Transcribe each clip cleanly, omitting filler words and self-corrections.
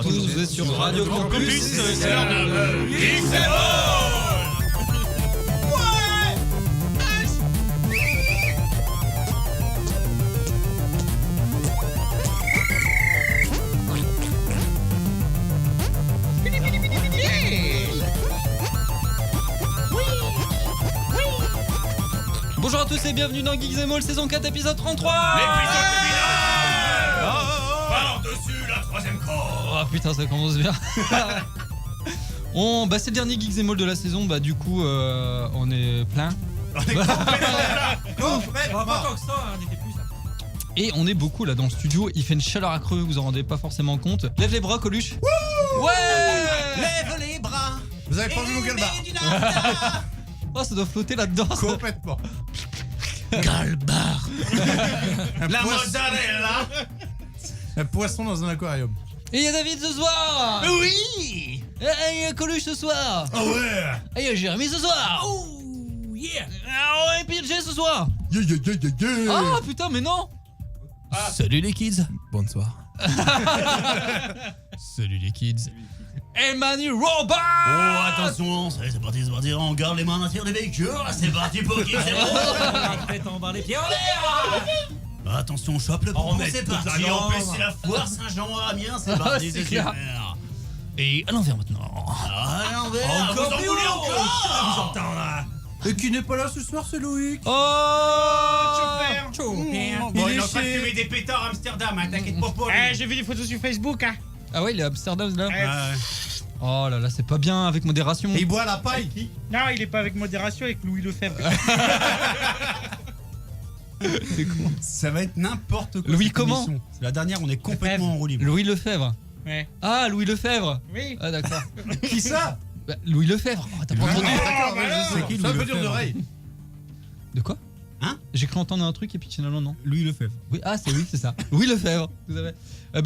tous, vous êtes sur Radio Campus, c'est l'heure de Bonjour à tous et bienvenue dans Geeks & Moll saison 4 épisode 33. L'épisode par-dessus la troisième corde. Oh putain, ça commence bien. C'est le dernier Geeks & Moll de la saison, du coup on est plein. On est complètement Pas tant que ça, on était plus là. Et on est beaucoup là dans le studio, il fait une chaleur à creux, vous en rendez pas forcément compte. Lève les bras Coluche. Ouais. Lève les bras. Vous avez pas vu mon galbar? Oh, ça doit flotter là-dedans. Complètement. Galbar. La mozzarella. Un poisson dans un aquarium. Et il y a David ce soir. Oui. Et il y a Coluche ce soir. Ah ouais. Et il y a Jérémy ce soir. Oh yeah. Et puis Jay ce soir. Yeah, yeah, yeah, yeah, yeah. Ah putain, mais non. Salut les kids. Bonsoir. Salut les kids. Emmanuel Robert. Oh attention, c'est parti, on garde les mains en tir des véhicules, c'est parti pour qui c'est bon. La tête en bas, les pieds en l'air. Attention, chope le pompon, met c'est toute la parti, en plus jambe. c'est la foire Saint-Jean à Amiens, c'est parti, c'est c'est clair. super. Et à l'envers maintenant. Ah l'envers, Encore vous en plus voulez haut. encore. Vous entendez là. Et qui n'est pas là ce soir, c'est Loïc. Oh. Bon, il est en train de fumer des pétards à Amsterdam, hein, t'inquiète pas pour lui. J'ai vu des photos sur Facebook, hein. Ah ouais, il est à Amsterdam là. Ouais. Oh là là, c'est pas bien avec modération. Et il boit la paille. Non, il est pas avec modération, avec Louis Lefebvre. Ça va être n'importe quoi. Louis cette comment émission. C'est la dernière, on est complètement en roue libre. Louis Lefebvre. Ouais. Ah, Louis Lefebvre. Oui. Ah d'accord. Qui ça? Louis Lefebvre. Oh, t'as pas entendu? D'accord, bah je alors. sais. C'est qui, C'est un Louis peu dur Lefebvre d'oreille. De quoi? Hein? J'ai cru entendre un truc et puis finalement non. Louis Lefebvre. Oui, ah c'est oui, c'est ça. Louis Lefebvre. Vous savez.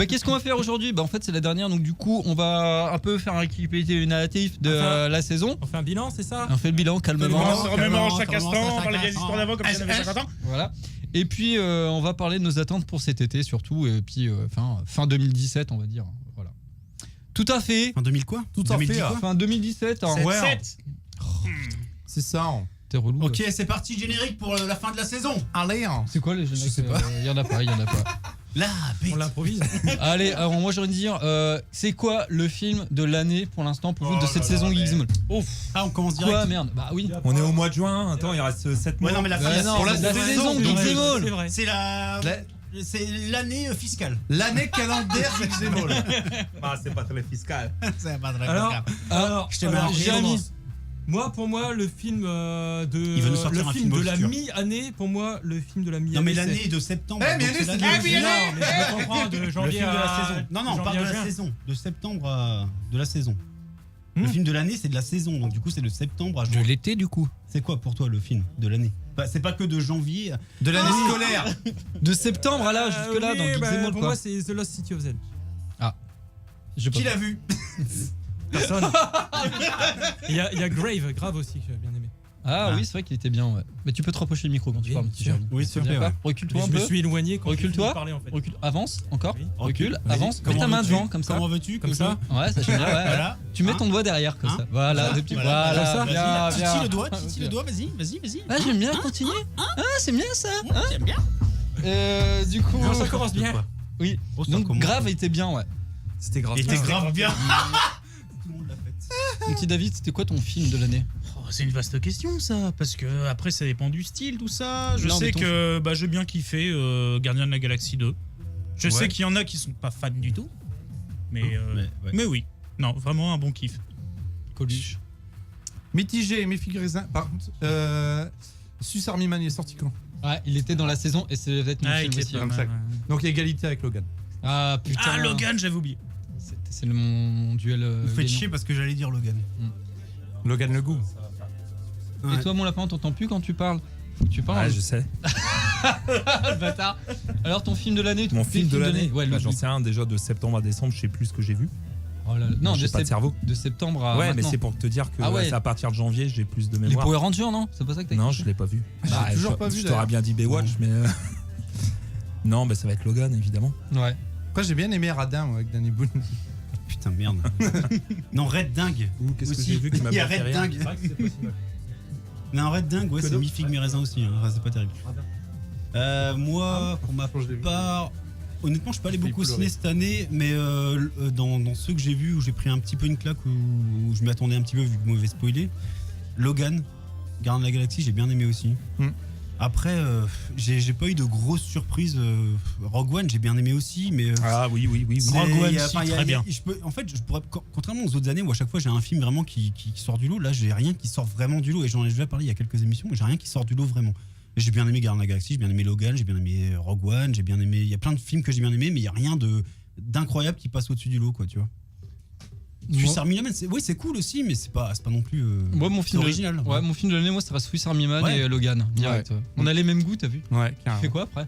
Qu'est-ce qu'on va faire aujourd'hui? En fait c'est la dernière, donc du coup on va un peu faire un récapitulatif de la saison. On fait un bilan, c'est ça? On fait le bilan calmement. On se remémore calmement, chaque calmement, instant, on chaque parle des instant. histoires d'avant comme si on avait 50 ans. Voilà. Et puis on va parler de nos attentes pour cet été surtout, et puis fin 2017 on va dire. Voilà. Tout à fait. En 2000 quoi? Tout à 2010 fait. quoi Fin 2017. Hein. Ouais. 7. C'est ça. Hein. T'es relou. Ok, c'est parti, générique pour la fin de la saison. Allez. Hein. C'est quoi les génériques? Je sais pas. Il y en a pas. La bête. On l'improvise. Allez, alors moi j'aurais envie de dire, c'est quoi le film de l'année pour l'instant pour vous de Oh cette là saison là, Geeks & Moll? Ah, on commence direct. Quoi merde? Bah oui. On est au mois de juin, attends, il reste 7 mois. Ouais, non, mais la fin de Ouais, la non, pour c'est la saison donc, Geeks & C'est Moll. vrai. c'est c'est l'année fiscale. L'année calendaire, c'est Xémol. Ah, c'est pas très fiscal. C'est pas très Alors, grave. alors, Je te mets un Jérémy. pour moi, le film Il veut nous sortir le un film film de la obscur. mi-année, pour moi, le film de la mi-année. Non, mais c'est- l'année de septembre. Eh, mais donc l'année, c'est c'est l'année. de oui, Non, mais je comprends, de Le janvier film de la à... saison. Non, on janvier parle à de la juin. saison. De septembre à. De la saison. Le film de l'année, c'est de la saison. Donc, du coup, c'est de septembre à De juin. l'été du coup. C'est quoi pour toi le film de l'année? C'est pas que de janvier. De l'année scolaire. De septembre à là jusque là Oui, dans Geeks bah, & Moll pour quoi. moi, c'est The Lost City of Z. J'ai pas Qui l'a vu? Personne. Il y a Grave aussi, que j'ai bien aimé. Ah Ah. oui, c'est vrai qu'il était bien ouais. Mais tu peux te rapprocher du micro quand tu Oui, parles, bien petit sûr. Jérémy. Oui, s'il te plaît. D'accord. Ouais. Recule-toi un Je me peu. suis éloigné quand Recule-toi. j'ai fini de parler, en fait. Recule, avance encore. Oui. Recule, Vas-y. avance. Mets Comment ta main veux-tu- devant comme ça. Comment veux-tu Comme que ça. Ouais, ça j'aime bien. Ouais. Voilà. Tu mets Hein? ton doigt derrière comme Hein? ça. Voilà, des petits. Voilà, Vas-y, bien, titille bien. le doigt, titille le doigt, vas-y, vas-y. Ah j'aime bien continuer. Ah c'est bien ça. J'aime bien. Du coup. Non, ça commence bien. Oui. Oh, ça Donc commence. grave était bien ouais. C'était grave. Il était bien. grave bien. Tout le monde l'a fait. Mon petit David, c'était quoi ton film de l'année? Oh, c'est une vaste question, ça. Parce que après, ça dépend du style, tout ça. Je Non, mais sais ton que j'ai bien kiffé Gardien de la Galaxie 2. Je Ouais. sais qu'il y en a qui sont pas fans du tout. Mais ouais. mais oui. Non, vraiment un bon kiff. Coluche. Mitigé, mes figurines. Par contre, Sus Army Man, il est sorti quand? Ouais, il était dans la saison et c'est peut-être mon film il aussi. était hein. pas mal, ça. ouais. Donc égalité avec Logan. Ah putain. Ah, Logan, j'avais oublié. C'est mon duel. Vous faites gagnant. chier parce que j'allais dire Logan. Logan le goût. Et toi, mon lapin, on t'entend plus quand tu parles. Faut que tu parles. Ouais, je sais. le bâtard. Alors, ton film de l'année Mon tes film de films l'année, Ouais, j'en sais un déjà de septembre à décembre, je sais plus ce que j'ai vu. Oh là là. Non, j'ai pas de cerveau. de septembre à. Ouais, mais maintenant. c'est pour te dire que Ah ouais. c'est à partir de janvier, j'ai plus de Les mémoire. Power Rangers, non? C'est pas ça que t'as Non, écouté je l'ai pas vu. J'ai toujours pas vu, Je t'aurais d'ailleurs. bien dit Baywatch, mais non, bah ça va être Logan évidemment. Ouais. Quoi, j'ai bien aimé Radin moi, avec Danny Boone. Putain, merde. Non, Red Dingue. Ou qu'est-ce que Aussi. j'ai vu qui m'a Il y a bien fait Red rire. Dingue. C'est vrai que c'est possible. Non, Red Dingue, ouais, c'est Codo. mi-figue, mi-raisin aussi. Hein. C'est pas terrible. Moi, pour ma part, honnêtement, je suis pas allé beaucoup au ciné cette année, mais dans ceux que j'ai vus où j'ai pris un petit peu une claque, où je m'y attendais un petit peu vu que vous m'avez spoilé, Logan, Gardiens de la Galaxie, j'ai bien aimé aussi. Après, j'ai pas eu de grosses surprises. Rogue One, j'ai bien aimé aussi, mais. Ah oui. c'est- Rogue One, il y a- si, enfin, il y a- très il y a- bien. en fait, je pourrais, contrairement aux autres années où à chaque fois j'ai un film vraiment qui sort du lot, là j'ai rien qui sort vraiment du lot. Et j'en ai déjà parlé il y a quelques émissions, mais j'ai rien qui sort du lot vraiment. Et j'ai bien aimé Gardiens de la Galaxie, j'ai bien aimé Logan, j'ai bien aimé Rogue One, j'ai bien aimé. Il y a plein de films que j'ai bien aimé, mais il y a rien d'incroyable qui passe au-dessus du lot, quoi, tu vois. Swiss Army Man, oui, c'est cool aussi, mais c'est pas non plus. Moi, mon film, original. ouais, mon film de l'année, moi, ça reste Swiss Army Man Ouais. et Logan. Direct. Ouais. On a les mêmes goûts, t'as vu? Ouais, Tu carrément. fais quoi après?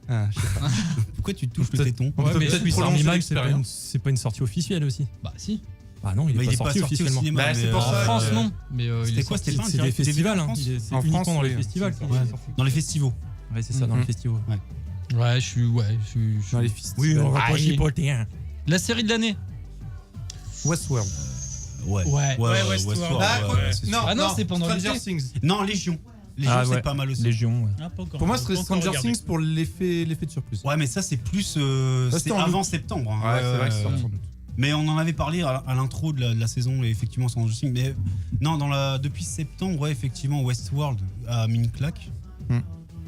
Ah, je sais pas. Pourquoi tu te touches le Peut-être- téton On Ouais, peut mais peut-être Swiss prolonger Army Man, c'est pas l'expérience. une sortie officielle aussi. Bah, si. Bah non, il Mais est pas sorti au officiellement. cinéma. Bah, mais, c'est pour En ça, France, euh, non. Mais il C'était est quoi, sorti. c'était pas un C'est des direct festivals, en hein. France C'est En uniquement France, dans les oui. festivals. C'est qu'il ça. est sorti. Dans les festivals. Ouais, c'est ça, dans les festivals. Ouais, je suis. Dans les festivals. Oui, on va Ah, pas il- chipoter. Hein. La série de l'année. Westworld. Ouais. Westworld. Ah, ouais, c'est sûr. Ah non, c'est pendant Stranger l'été. Things. Non, Légion. Légion, Ah, c'est ouais. pas mal aussi. Légion, ouais. Ah, pas encore. Pour moi, ce Pas serait encore Stranger regardé. Things pour l'effet de surprise. Ouais, mais ça, c'est plus. c'était C'était en avant août. septembre. Hein. Ouais, c'est vrai que c'est sorti. Mais on en avait parlé à l'intro de la saison, et effectivement, Stranger Things. Mais non, depuis septembre, ouais, effectivement, Westworld a mis une claque.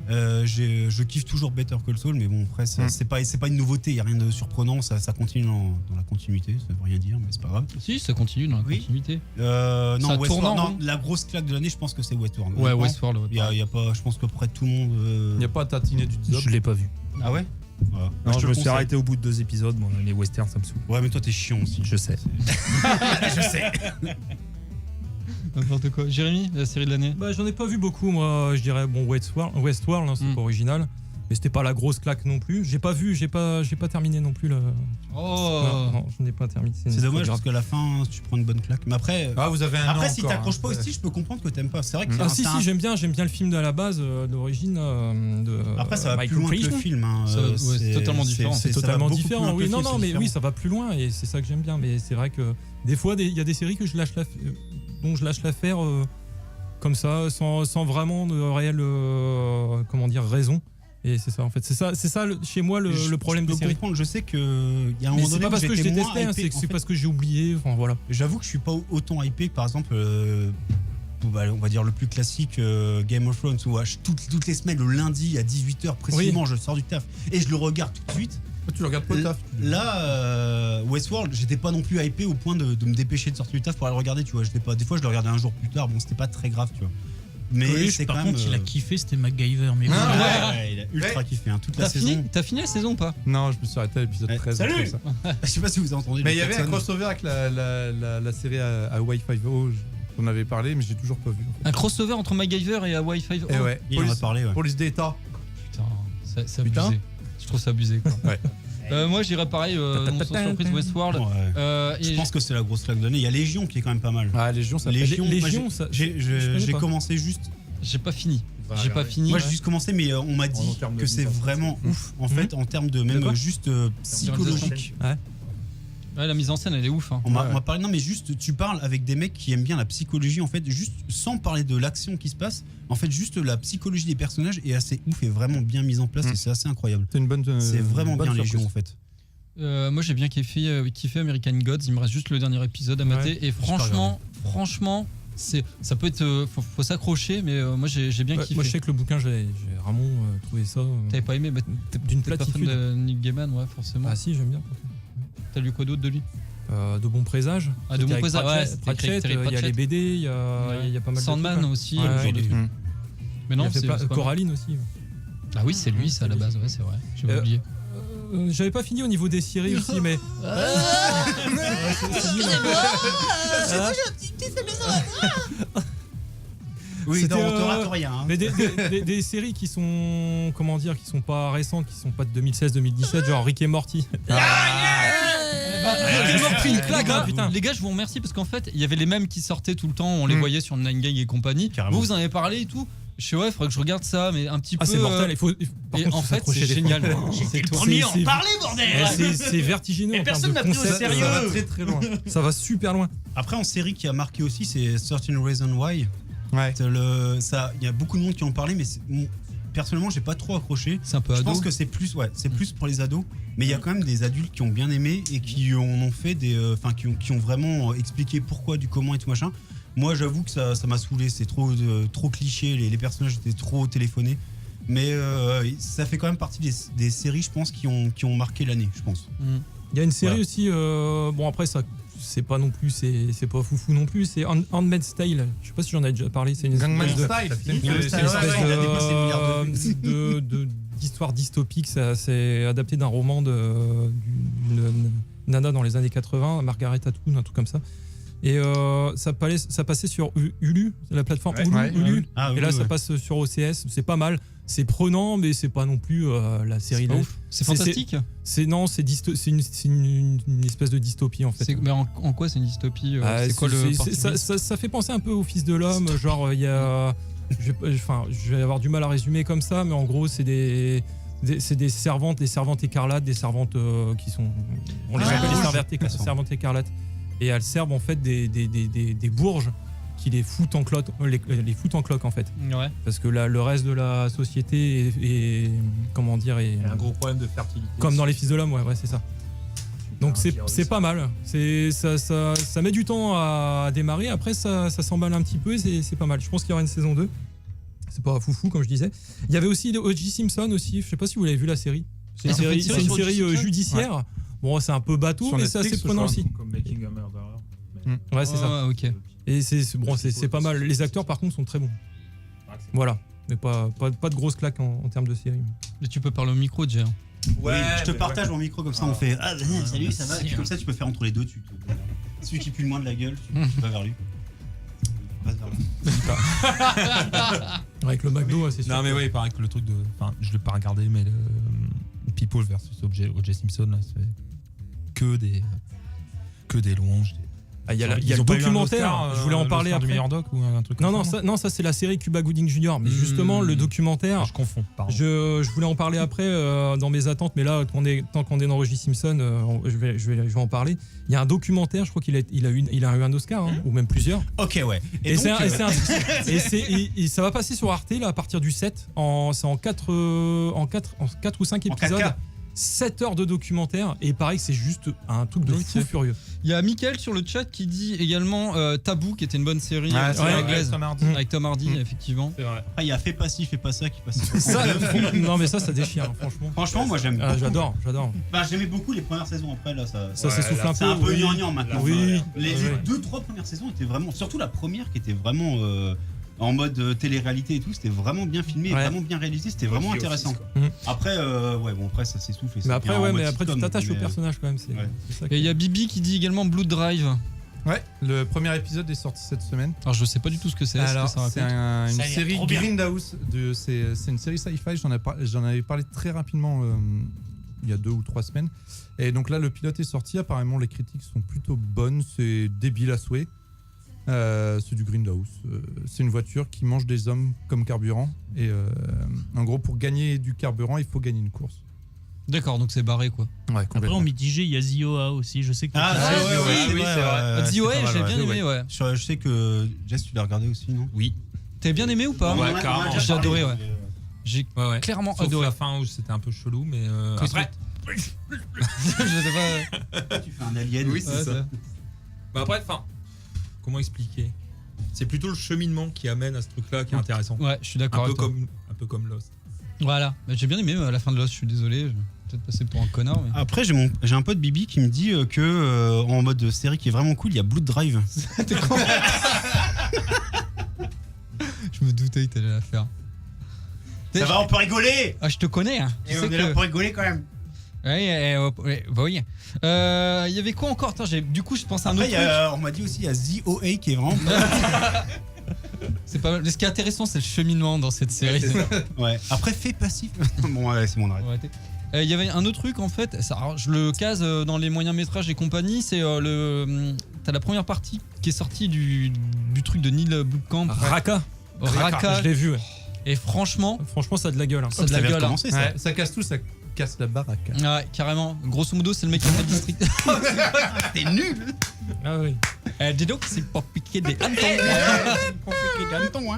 Je kiffe toujours Better Call Saul, mais bon, après, c'est pas une nouveauté, il n'y a rien de surprenant, ça continue dans la continuité, ça veut rien dire, mais c'est pas grave. Si, ça continue dans la Oui. continuité. Non, Ça tourne en Westworld, non, rond. la grosse claque de l'année, je pense que c'est Westworld. Ouais, Honnêtement, Westworld. Ouais, Il y a pas, je pense que près de tout le monde. Il n'y a pas à tatiner du top. Je l'ai pas vu. Ah ouais. Voilà. Non, te je le me suis conseille. arrêté au bout de 2 épisodes. Bon, les westerns, ça me saoule. Ouais, mais toi, t'es chiant aussi. Je sais. Je sais. N'importe quoi. Jérémy, la série de l'année. Bah, j'en ai pas vu beaucoup, moi. Je dirais, bon, Westworld, hein, c'est pas original. Mais c'était pas la grosse claque non plus. J'ai pas terminé non plus le. Oh. Non, je n'ai pas terminé. C'est dommage parce qu'à la fin, tu prends une bonne claque. Mais après, Ah, vous avez un après an si encore, t'accroches hein. pas aussi, je peux comprendre que t'aimes pas. C'est vrai que Ah c'est si, un- j'aime bien le film de la base, d'origine de Après, ça va Michael plus loin que le Crichton. film. Hein. C'est totalement différent. C'est ça va totalement beaucoup différent. plus loin Oui, que le non, film, non, c'est mais différent. oui, ça va plus loin et c'est ça que j'aime bien. Mais c'est vrai que des fois, il y a des séries que je lâche l'affaire comme ça, sans vraiment de réelle comment dire raison. Et c'est ça en fait. C'est ça chez moi le problème je des peux séries. comprendre. Je sais que il y a un Mais moment c'est donné pas où parce que je j'étais moins détestais, hein, hypé. c'est En fait, parce que j'ai oublié. Enfin voilà. j'avoue que je suis pas autant hypé que par exemple, on va dire le plus classique Game of Thrones où toutes les semaines, le lundi à 18h précisément, je sors du taf et je le regarde tout de suite. Tu le regardes pas au taf. Là, Westworld, j'étais pas non plus hypé au point de me dépêcher de sortir du taf pour aller le regarder, tu vois. Des fois, je le regardais un jour plus tard, bon, c'était pas très grave, tu vois. Mais Coluche, c'est par quand même. contre, il a kiffé, c'était MacGyver. Mais Ah, bon. Ouais, il a ultra kiffé, hein, toute la T'as fini saison. T'as fini la saison ou pas? Non, je me suis arrêté à l'épisode Ouais. 13. Salut comme ça. Je sais pas si vous avez entendu. Mais le il y avait un klaxon. crossover avec la série à Wi-Fi. On avait parlé, mais j'ai toujours pas vu. Un crossover entre MacGyver et Hawaii 5. Et ouais. Il en a parlé, ouais. Police d'État. Putain, c'est Putain. abusé. Je trouve ça abusé. Quoi. Ouais. Moi, j'irais pareil, non sans surprise, Westworld. Ouais. Et Je pense que c'est la grosse claque de l'année. Il y a Légion qui est quand même pas mal. Ah, Légion, ça Légion, moi, Légion, ça- je connais j'ai pas. commencé juste. j'ai pas fini. Va J'ai pas regarder. fini. Moi, j'ai juste commencé, mais on m'a dit termes de que c'est mise en place. vraiment ouf, en fait, en termes de même quoi juste psychologique. Ouais, la mise en scène, elle est ouf. Hein. On m'a parlé, non, mais juste, tu parles avec des mecs qui aiment bien la psychologie, en fait, juste sans parler de l'action qui se passe. En fait, juste la psychologie des personnages est assez ouf et vraiment bien mise en place et c'est assez incroyable. C'est une bonne. C'est vraiment bonne bien surprise. Légion, en fait. Moi, j'ai bien kiffé American Gods. Il me reste juste le dernier épisode à mater. Et franchement, ça peut être. Faut s'accrocher, mais moi, j'ai bien Ouais, kiffé. moi je sais que le bouquin, j'ai vraiment trouvé ça T'avais pas aimé? d'une T'es pas fan platitude. de Nick Gaiman, ouais, forcément. Ah si, j'aime bien. T'as lu quoi d'autre de lui? De bons présages. Ah, de C'était bons avec présages, ouais, Pratchett, c'était écrit avec Pratchett, Terry il y a les Pratchett. BD, il y a pas mal de Sandman trucs, ouais. aussi, Ouais, ce genre de il est- truc. Mais non, Il a fait c'est plein- c'est pas mal. Coraline aussi. Ah oui, c'est lui, ça à la base, ouais, c'est vrai. J'avais oublié. J'avais pas fini au niveau des séries aussi, mais. Oui, C'était, non, on te rate rien. Hein. Mais des séries qui sont, comment dire, qui sont pas récentes, qui sont pas de 2016-2017, genre Rick et Morty. Pris une claque, hein. putain. Les gars, je vous remercie parce qu'en fait, il y avait les mêmes qui sortaient tout le temps, on les voyait sur Nine Gag et compagnie. Carrément. Vous en avez parlé et tout. Je sais, ouais, faudrait que je regarde ça, mais un petit peu. Ah, c'est mortel. Par Et contre, en faut fait, s'accrocher c'est des génial. fois. J'étais le C'est- premier à en c'est- parler, bordel. C'est vertigineux. Et en personne termes m'a de pris au concept. sérieux. Ça va très très loin. Ça va super loin. Après, en série qui a marqué aussi, c'est 13 Reasons Why. Ouais. Il y a beaucoup de monde qui en parlait, mais personnellement, j'ai pas trop accroché. C'est un peu Je ado. pense que c'est plus pour les ados, mais il y a quand même des adultes qui ont bien aimé et qui ont fait qui ont vraiment expliqué pourquoi, du comment et tout machin. Moi, j'avoue que ça m'a saoulé, c'est trop cliché, les personnages étaient trop téléphonés. Mais ça fait quand même partie des séries, je pense, qui ont marqué l'année, je pense. Il y a une série Voilà. aussi. Bon, après, ça. C'est pas non plus, c'est pas foufou non plus. C'est Handmaid's Tale. Je sais pas si j'en ai déjà parlé. C'est une Gangnam espèce de- Style. c'est une Ouais, espèce il a dépassé le milliard d'histoire dystopique. C'est adapté d'un roman d'une nana dans les années 80, Margaret Atwood, un truc comme ça. Et ça passait sur Hulu, la plateforme Hulu. Ah, Et là, ça passe sur OCS. C'est pas mal. C'est prenant, mais c'est pas non plus la série. C'est pas ouf. C'est fantastique. C'est une espèce de dystopie en fait. Mais en quoi c'est une dystopie C'est quoi le parti pris ça fait penser un peu au Fils de l'homme, genre il y a je vais avoir du mal à résumer comme ça, mais en gros c'est des servantes écarlates, des servantes qui sont on les appelle les servantes écarlates, et elles servent en fait des bourges qui les foutent en cloque en fait, Ouais. parce que le reste de la société est comment dire est Il y a un gros problème de fertilité. comme dans les Fils de l'homme, ouais c'est ça. Donc c'est pas mal. Ça met du temps à démarrer. Après ça s'emballe un petit peu et c'est pas mal. Je pense qu'il y aura une saison 2. C'est pas foufou comme je disais. Il y avait aussi O.J. Simpson aussi. Je sais pas si vous l'avez vu la série. C'est une série, sur O.J. Simpson judiciaire. Ouais. Bon, c'est un peu bateau, Sur mais c'est Netflix, assez prenant je crois. aussi. Comme Making a Murderer. Ouais, c'est ça. Ouais, ok. Et c'est pas mal. Les acteurs par contre sont très bons. Voilà. Mais pas de grosses claques en termes de série. Mais tu peux parler au micro, Jay. Oui, je te partage mon micro comme ça, on fait salut, ça va. Et puis comme ça, tu peux faire entre les deux. Celui qui pue le moins de la gueule, tu vas vers lui. Passe vers là. Avec le McDo, c'est sûr. Non mais ouais, il paraît que le truc de... Enfin, je l'ai pas regardé, mais le People versus O.J. Simpson, là, c'est que des louanges. Il y a Ils le ont pas eu un documentaire. Oscar, je voulais en parler l'Oscar après. du meilleur doc ou un truc Non, comme non, ça c'est la série Cuba Gooding Jr. Mais justement, le documentaire, Je confonds, pardon. je voulais en parler après dans mes attentes, mais là, tant qu'on est dans O.J. Simpson, je vais en parler. Il y a un documentaire, je crois qu'il a eu un Oscar, ou même plusieurs. Ok, ouais. Et ça va passer sur Arte là, à partir du 7. C'est en 4 ou 5 En épisodes. 4K. 7 heures de documentaire. Et pareil, c'est juste un truc de fou furieux. Il y a Mickaël sur le chat qui dit également Tabou, qui était une bonne série anglaise. Tom Hardy. Avec Tom Hardy, effectivement. C'est vrai. Après, il y a Fais pas ci, fais pas ça qui passe. Non, mais ça déchire, hein, franchement. Franchement, moi j'aime. Ah, beaucoup. j'adore. Bah, j'aimais beaucoup les premières saisons. Après, là, ça s'essouffle un peu. c'est un peu oui. gnangnan maintenant. Oui. Les Ouais. 2-3 premières saisons étaient vraiment. Surtout la première qui était vraiment en mode télé-réalité et tout. C'était vraiment bien filmé, Ouais. vraiment bien réalisé. C'était vraiment intéressant. Après, après, ça s'essouffle. et Mais ça après, devient en mode tu sitcom, t'attaches au mais, personnage quand même. C'est ça qui- Et il y a Bibi qui dit également Blood Drive. Ouais, le premier épisode est sorti cette semaine. Alors je sais pas du tout ce que c'est. Alors, ce que ça c'est raconte. une Ça a l'air série trop bien. Grindhouse. C'est une série sci-fi. J'en avais parlé très rapidement il y a 2 ou 3 semaines. Et donc là, le pilote est sorti. Apparemment, les critiques sont plutôt bonnes. C'est débile à souhait. C'est du Grindhouse. C'est une voiture qui mange des hommes comme carburant. Et en gros, pour gagner du carburant, il faut gagner une course. D'accord, donc c'est barré quoi. Ouais, Après, en mitigé, il y a Zioa aussi. Je sais que Ah, Ah, ouais, oui, ouais, oui, c'est c'est vrai. The OA, j'ai bien aimé, ouais. Je sais que Jess, tu l'as regardé aussi, non? Oui. T'as bien aimé ou pas? Ouais, carrément. J'ai adoré, ouais. J'ai Ouais. clairement Sauf adoré. la fin où c'était un peu chelou, mais Qu'est-ce après... Je sais pas. Tu fais un alien. Oui, c'est Ouais, ça. Bah après, enfin, comment expliquer? C'est plutôt le cheminement qui amène à ce truc-là qui est intéressant. Ouais, je suis d'accord avec toi. Un peu comme Lost. Voilà, mais j'ai bien aimé à la fin de Lost, je suis désolé, je vais peut-être passer pour un connard. Mais... Après, j'ai un pote Bibi qui me dit que en mode série qui est vraiment cool, il y a Blood Drive. Je me doutais que t'allais la faire. Ça va, on peut rigoler. Ah, je te connais, hein. Et on est là pour rigoler quand même. Oui. Il y avait quoi encore? Attends, du coup, je pense à un Après, autre truc. on m'a dit aussi, il y a The OA qui est vraiment. C'est pas mal. Ce qui est intéressant, c'est le cheminement dans cette série. Ouais. Après, Fais passif. Bon, ouais, c'est mon arrêt. Faut arrêter. Il y avait un autre truc en fait, alors, je le case dans les moyens métrages et compagnie, c'est t'as la première partie qui est sortie du truc de Neil Blomkamp. Raka. Raka. Je l'ai vu. Ouais. Et franchement, ça a de la gueule. ça a de la gueule. Hein. Ça. Ouais, ça casse tout, ça casse la baraque. Ouais, carrément. Grosso modo, c'est le mec qui a fait le district. T'es nul. Ah oui. Dis donc, c'est pour piquer des hannetons. Hein.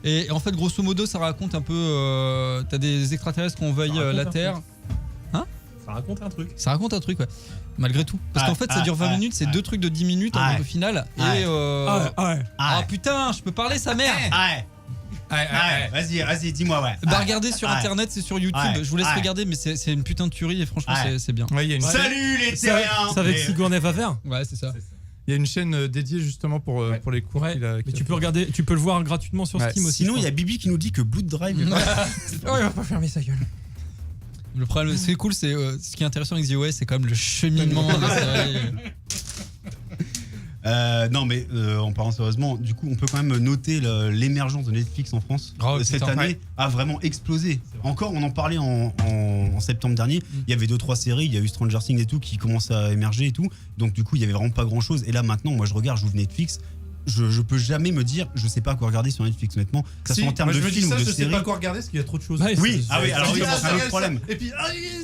Et en fait, grosso modo, ça raconte un peu. T'as des extraterrestres qui envahissent la Terre. Ça raconte un truc. Ça raconte un truc, ouais. Malgré tout. Parce qu'en fait, ça dure 20 minutes, c'est 2 trucs de 10 minutes au final. Et. Ah putain, je peux parler, sa mère. Vas-y, dis-moi, ouais. Bah, regardez sur internet, c'est sur YouTube. Je vous laisse regarder, mais c'est une putain de tuerie et franchement, c'est bien. Ouais, il y a une Salut les terriens. C'est avec Sigourney Weaver. Ouais, c'est ça. Il y a une chaîne dédiée justement pour les cours qu'il a. Mais tu peux regarder, tu peux le voir gratuitement sur Steam aussi. Sinon, il y a Bibi qui nous dit que Blood Drive. Oh, il va pas fermer sa gueule. Le problème, ce qui est cool, c'est ce qui est intéressant avec The OS, c'est quand même le cheminement de la série. Non, mais en parlant sérieusement, du coup, on peut quand même noter l'émergence de Netflix en France. Cette année a vraiment explosé. Encore, on en parlait en septembre dernier. Il y avait 2-3 séries, il y a eu Stranger Things et tout qui commencent à émerger et tout. Donc, du coup, il y avait vraiment pas grand chose. Et là, maintenant, moi, je regarde, j'ouvre Netflix. Je peux jamais me dire, je sais pas quoi regarder sur Netflix, honnêtement. Que ça soit en termes de films ou de je sais séries. pas quoi regarder parce qu'il y a trop de choses. Oui, alors oui, c'est un autre problème. Et puis,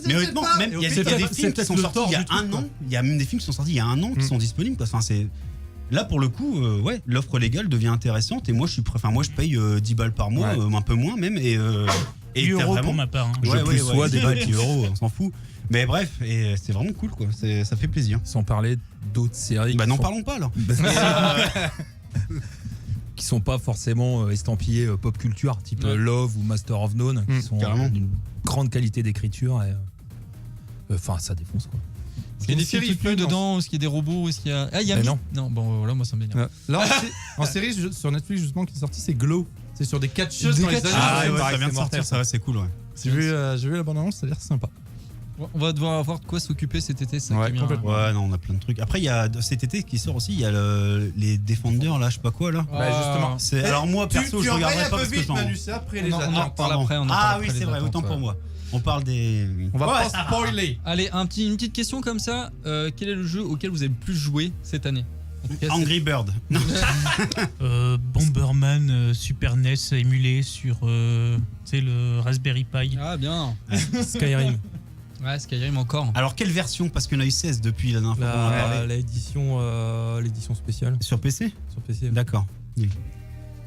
mais honnêtement, même il y a des films qui sont sortis il y a un an. Il y a même des films qui sont sortis il y a un an qui sont disponibles. Enfin, c'est là pour le coup, ouais, l'offre légale devient intéressante et moi je paye 10 balles par mois, un peu moins même et 10 euros vraiment... pour ma part. Hein. Ouais, des balles, 10 euros, on s'en fout. Mais bref, et c'est vraiment cool quoi. Ça fait plaisir. Sans parler d'autres séries. Bah n'en parlons pas alors. Qui sont pas forcément estampillés pop culture, type Love ou Master of None, qui sont d'une grande qualité d'écriture. Enfin, ça défonce quoi. Il y a des séries plus dedans, est-ce qu'il y a des robots, est-ce qu'il y a. Ah, il y a non, bon, voilà, moi ça m'énerve. Là, en série sur Netflix, justement, qui est sorti, c'est Glow. C'est sur des catcheuses dans les années. Ça vient de sortir, ça c'est cool, ouais. J'ai vu la bande-annonce, ça a l'air sympa. On va devoir avoir de quoi s'occuper cet été, ça. Ouais, complètement. Ouais, non, on a plein de trucs. Après, il y a cet été qui sort aussi, il y a les Defenders, là, je sais pas quoi, là. Bah, justement. Alors, moi, perso, je regarderai pas parce que j'en. Après les on en parle après. Ah oui, c'est vrai, autant pour moi. On parle des. On va pas spoiler. Allez, une petite question comme ça. Quel est le jeu auquel vous avez le plus joué cette année? Angry Bird. Bomberman Super NES émulé sur le Raspberry Pi. Ah bien. Skyrim. Ouais, Skyrim encore. Alors quelle version? Parce qu'il y en a eu 16 depuis la dernière fois qu'on en a parlé. L'édition spéciale. Sur PC? Sur PC. D'accord. Oui.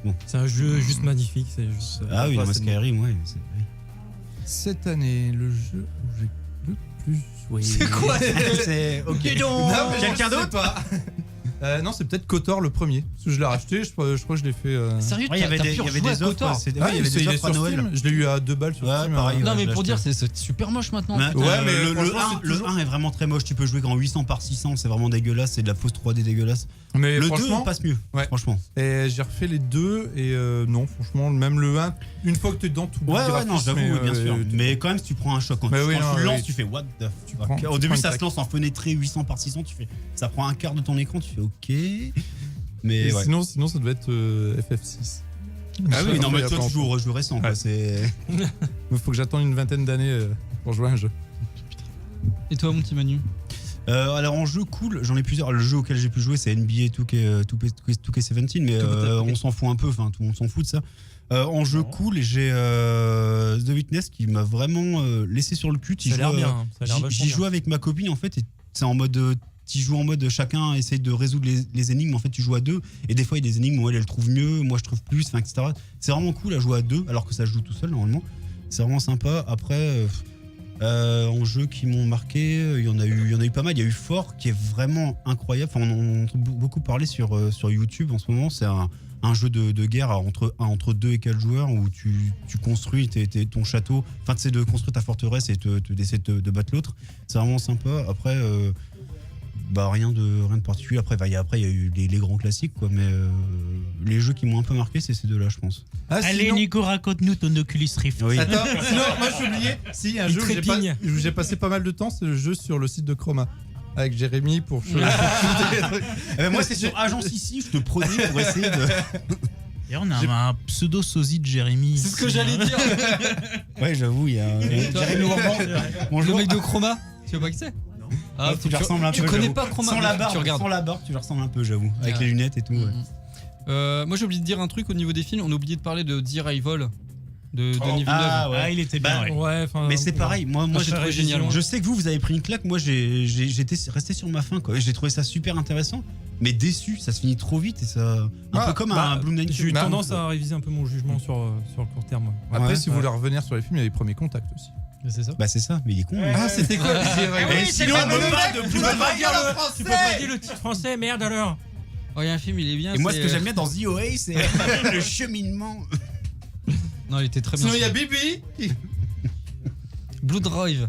Bon. C'est un jeu juste magnifique. C'est juste, ah oui, non, Skyrim, ouais. Cette année, le jeu où j'ai le plus joué. C'est quoi? C'est ok. Quelqu'un d'autre? Non, c'est peut-être KOTOR le premier. Parce que je l'ai racheté, je crois que je l'ai fait. Sérieux, il y avait des offres. Il y avait des offres à Noël. Je l'ai eu à 2 balles sur Steam. Pareil, non, mais pour dire, c'est super moche maintenant. Ouais, mais le 1 est vraiment très moche. Tu peux jouer qu'en 800 par 600, c'est vraiment dégueulasse. C'est de la fausse 3D dégueulasse. Mais le 2 passe mieux, franchement. Et j'ai refait les deux et non, franchement, même le 1, une fois que t'es dedans, tout ouais, non, j'avoue, bien sûr. Mais quand même, si tu prends un choc, quand tu le lances, tu fais what the fuck. Au début, ça se lance en fenêtré 800 par 600, tu fais, ça prend un quart de ton écran, tu fais ok. Mais sinon, ça devait être FF6. Ah oui, non, mais toi, tu joues au rejeu récent. Il faut que j'attende une vingtaine d'années pour jouer à un jeu. Et toi, mon petit Manu? Alors en jeu cool, j'en ai plusieurs. Le jeu auquel j'ai pu jouer, c'est NBA 2K17, mais on s'en fout un peu. Enfin, tout le monde s'en fout de ça. En jeu cool, j'ai The Witness qui m'a vraiment laissé sur le cul. Ça a l'air bien. J'y joue avec ma copine en fait. Et c'est en mode, tu joues en mode chacun essaye de résoudre les énigmes. En fait, tu joues à deux. Et des fois, il y a des énigmes où elle trouve mieux, moi je trouve plus, etc. C'est vraiment cool à jouer à deux, alors que ça se joue tout seul normalement. C'est vraiment sympa. Après. En jeux qui m'ont marqué, il y en a eu pas mal. Il y a eu Fort qui est vraiment incroyable. Enfin, on entend beaucoup parler sur YouTube en ce moment. C'est un jeu de guerre entre 2 et 4 joueurs où tu construis ton château. Enfin, tu sais, de construire ta forteresse et d'essayer de battre l'autre. C'est vraiment sympa. Après, rien de particulier. Après, il y a eu les grands classiques, quoi. Mais les jeux qui m'ont un peu marqué, c'est ces deux-là, je pense. Allez, sinon... Nico, raconte-nous ton Oculus Rift. Oui. Attends, sinon, moi j'ai oublié. Si, un jeu où j'ai passé pas mal de temps, c'est le jeu sur le site de Chroma. Avec Jérémy pour moi, c'est sur Agence ici, je te produis pour essayer de. Et on a un pseudo-sosie de Jérémy. C'est ce que j'allais dire. Ouais, j'avoue, il y a Jérémy Orban. Le mec de Chroma. Tu vois pas qui c'est? Ah, tu ressembles un peu. Tu connais pas Chroma? Sans la barbe, tu le ressembles un peu, j'avoue. Avec les lunettes et tout. Moi, j'ai oublié de dire un truc au niveau des films. On a oublié de parler de The Arrival. de Denis Villeneuve. Ah ouais. il était bien. Bah, ouais. Ouais, Mais c'est pareil, moi j'ai trouvé génial. Je sais que vous avez pris une claque, moi j'étais resté sur ma faim quoi. J'ai trouvé ça super intéressant, mais déçu, ça se finit trop vite et ça un peu comme un Blue Knight. J'ai eu tendance à réviser un peu mon jugement sur le court terme. Après, Ouais. si vous voulez revenir sur les films, il y a les premiers contacts aussi. C'est ça. Bah c'est ça, mais il est con. Ah, c'était quoi le Et sinon on me parle de Blue Knight. Tu peux pas dire le titre français, merde alors. Oh, il y a un film, il est bien. Et moi ce c'est- que j'aime bien dans The OA, c'est le cheminement. Non, il était très bien. Sinon, il y a Bibi. Blue Drive.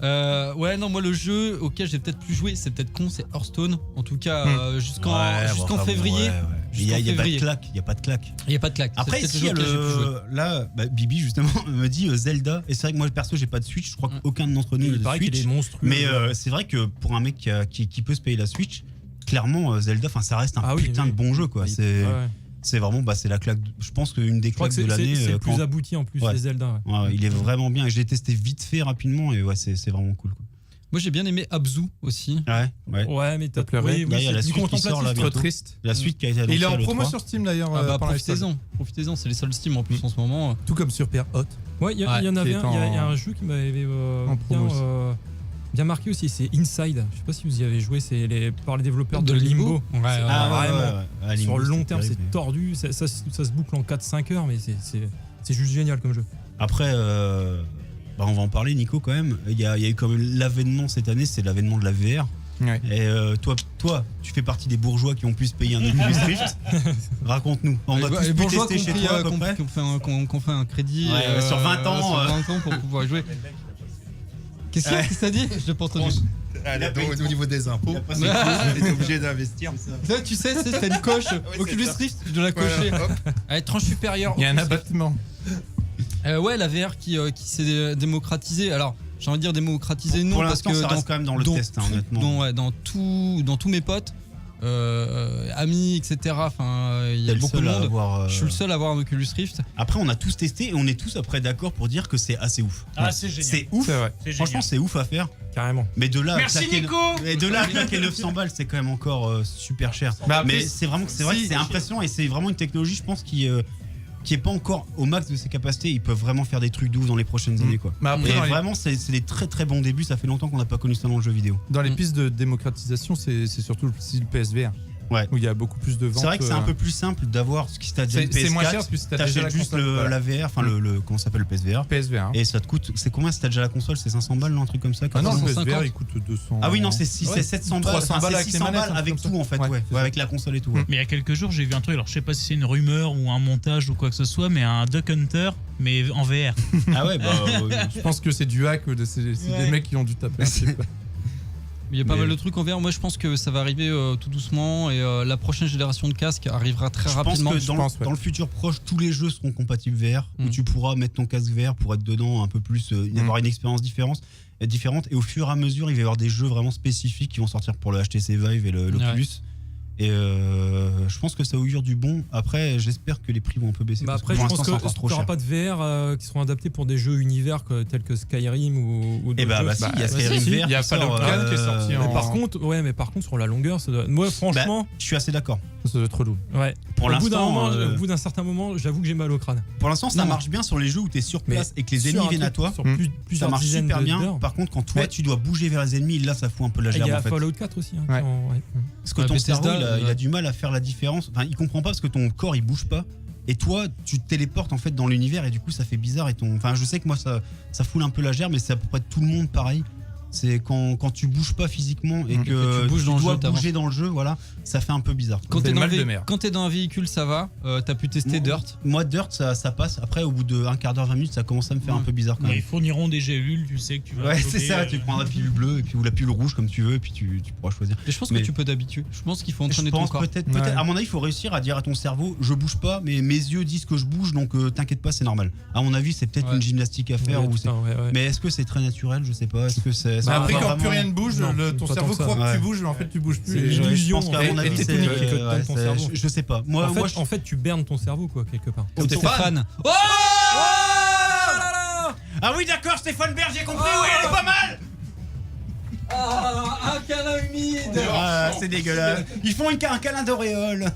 Ouais, non, moi le jeu auquel j'ai peut-être plus joué, c'est peut-être con, c'est Hearthstone. En tout cas, jusqu'en février. Il y a pas de février. claque, il y a pas de claque. Il n'y a pas de claque. Après, c'est si peut-être le jeu auquel j'ai plus joué. là, Bibi justement me dit Zelda, et c'est vrai que moi perso j'ai pas de Switch, je crois qu'aucun d'entre nous Il n'a de paraît qu'il Switch. est monstrueux. Mais c'est vrai que pour un mec qui peut se payer la Switch, clairement Zelda, enfin ça reste un Ah oui, putain oui. de bon jeu quoi. C'est Ouais. c'est vraiment c'est la claque. Je pense qu'une des Je crois claques que de l'année. c'est le quand- plus abouti en plus, Ouais. les Zelda. Ouais. Ouais, il est vraiment bien. J'ai testé vite fait rapidement et ouais c'est vraiment cool. Quoi. Moi j'ai bien aimé Abzu aussi. Ouais. Ouais, mais t'as pleuré. Là, il y a la c'est du suite qui sort, là, contemplatif. Trop bientôt. triste. La suite qui a été Et annoncée. il est en à l'E3. promo sur Steam d'ailleurs. Ah bah pendant les soldes. profitez-en, c'est les soldes Steam en plus en ce moment. Tout comme Super Hot. Ouais, il y en avait qui est un. Il y a un jeu qui m'avait en bien, promo aussi. bien marqué aussi, c'est Inside. Je sais pas si vous y avez joué, c'est par les développeurs de De Limbo. Limbo. Ouais, Ah, vraiment. Ah, Sur Limbo, le long c'était terme, terrible. c'est tordu, ça se boucle en 4-5 heures, mais c'est juste génial comme jeu. Après, on va en parler, Nico, quand même. Il y a eu quand même l'avènement cette année, c'est l'avènement de la VR. Ouais. Et toi, tu fais partie des bourgeois qui ont pu se payer un Oculus Rift. Raconte-nous. On a tous les pu bourgeois tester chez toi à peu près. qu'on fait un crédit Ouais, sur 20 ans, sur 20 ans pour pouvoir jouer. Qu'est-ce que ça dit Je l'ai pas entendu. Au niveau des impôts, t'es obligé d'investir. Là, tu sais, t'as une coche Oculus Rift, je dois la cocher. Allez, tranche supérieure. Il y a un abattement. Ouais, la VR qui s'est démocratisée. Alors, j'ai envie de dire démocratisée, non, Pour parce l'instant, que ça reste quand même dans le test, hein, honnêtement. dans tous mes potes, amis, etc. Enfin, il y a T'es le beaucoup de seul à monde. avoir, Je suis le seul à avoir un Oculus Rift. Après, on a tous testé et on est tous après d'accord pour dire que c'est assez ouf. Ah, c'est génial. C'est ouf. C'est vrai. C'est Franchement, génial. c'est ouf à faire. Carrément. Mais de là, à Merci, claquer- Nico. Et de là à claquer 900 balles, c'est quand même encore super cher. Mais après, Mais c'est vraiment, c'est vrai que c'est impressionnant et c'est vraiment une technologie, je pense, qui est pas encore au max de ses capacités. Ils peuvent vraiment faire des trucs de ouf dans les prochaines années, quoi. Mais après, Et dans les- vraiment, c'est des très très bons débuts. Ça fait longtemps qu'on n'a pas connu ça dans le jeu vidéo. dans les pistes de démocratisation, c'est surtout le style PSVR. Ouais. Où il y a beaucoup plus de ventes. C'est vrai que c'est un peu plus simple d'avoir ce qui t'a déjà une C'est moins cher PS4. parce que t'as déjà la T'achètes juste console, voilà. la VR, enfin le comment ça s'appelle le PSVR. PSVR. Et ça te coûte, c'est combien si t'as déjà la console? C'est 500 balles, non, un truc comme ça? Ah non, le 450. PSVR il coûte 200. Ah oui, non, c'est Ouais. 700 balles. 300 balles c'est avec les 600 manettes, balles un avec truc comme tout ça. en fait, Ouais, ouais. c'est ça. Avec la console et tout. Ouais. Mais il y a quelques jours, j'ai vu un truc, alors je sais pas si c'est une rumeur ou un montage ou quoi que ce soit, mais un Duck Hunter, mais en VR. Ah ouais, bah. Je pense que c'est du hack, c'est des mecs qui ont dû taper un petit peu. Il y a pas Mais- mal de trucs en VR. Moi, je pense que ça va arriver tout doucement et la prochaine génération de casques arrivera très Je pense rapidement. que pense, ouais. dans le futur proche, tous les jeux seront compatibles VR, où Mm. tu pourras mettre ton casque VR pour être dedans un peu plus, avoir une expérience différente. Et au fur et à mesure, il va y avoir des jeux vraiment spécifiques qui vont sortir pour le HTC Vive et l'Oculus. Et je pense que ça augure du bon. Après, j'espère que les prix vont un peu baisser. Bah parce après, que je pour pense l'instant, que c'est encore trop tu n'auras cher. pas de VR qui seront adaptés pour des jeux univers tels que Skyrim ou Et d'autres bah, jeux. bah si, il y a Bah, Skyrim si. VR. Il y a qui sort, Fallout 4 qui est sorti Mais en- par contre, sur la longueur, moi, franchement, Je suis assez d'accord. Ça doit être relou. ouais. Pour Au bout d'un l'instant, moment, au bout d'un certain moment, j'avoue que j'ai mal au crâne. pour l'instant, ça Non. marche bien sur les jeux où tu es sur Mais place et que les sur ennemis un viennent à truc, toi. sur Mm. plus- Ça plusieurs marche dizaines super bien. d'heures. Par contre, quand toi Ouais. tu dois bouger vers les ennemis, là ça fout un peu la Et il gerbe y a en fait. Fallout 4 aussi. Hein, Ouais. ouais. Parce que Ouais, ton Bethesda, cerveau il a ouais. du mal à faire la différence. Enfin, il comprend pas parce que ton corps il bouge pas. Et toi, tu te téléportes en fait dans l'univers et du coup ça fait bizarre. Enfin, je sais que moi ça fout un peu la gerbe, mais c'est à peu près tout le monde pareil. C'est quand tu bouges pas physiquement et Et que que tu bouges dans le dois jeu, t'avances. bouger dans le jeu, voilà, ça fait un peu bizarre. Quand C'est t'es le dans, mal de vé- mer. quand t'es dans un véhicule, ça va. T'as pu tester Dirt. Moi, Dirt, ça passe. Après, au bout de un quart d'heure, 20 minutes, ça commence à me faire un peu bizarre quand Mais même. ils fourniront des gélules, tu sais que tu vas. Ouais, bloquer, c'est ça, tu prends la pilule bleue et puis, ou la pilule rouge comme tu veux, et puis tu pourras choisir. Et je pense Mais- que tu peux t'habituer. Je pense qu'il faut Je entraîner ton pense corps. peut-être, Ouais. à mon avis, il faut réussir à dire à ton cerveau, je bouge pas, mais mes yeux disent que je bouge, donc t'inquiète pas, c'est normal. À mon avis, c'est peut-être Ouais. une gymnastique à faire. Ouais, ou c'est- putain, ouais. Mais est-ce que c'est très naturel? Je sais pas. Est-ce que c'est. Bah, après, pas quand vraiment- plus rien ne bouge, Non, ton pas cerveau tant que ça. croit que Ouais. tu bouges, mais en fait tu bouges plus. C'est Et- une illusion, Je pense qu'à et- mon et avis, t'es c'est. tonique que te donne ouais, ton c'est- cerveau. je sais pas. Moi, En fait, tu bernes ton cerveau, quoi, quelque part. Comme Stéphane. Oh Ah oui, d'accord, Stéphane Berger, j'ai compris. Oui, elle est pas mal. Un câlin humide. Ah, c'est dégueulasse. Ils font un câlin d'auréole.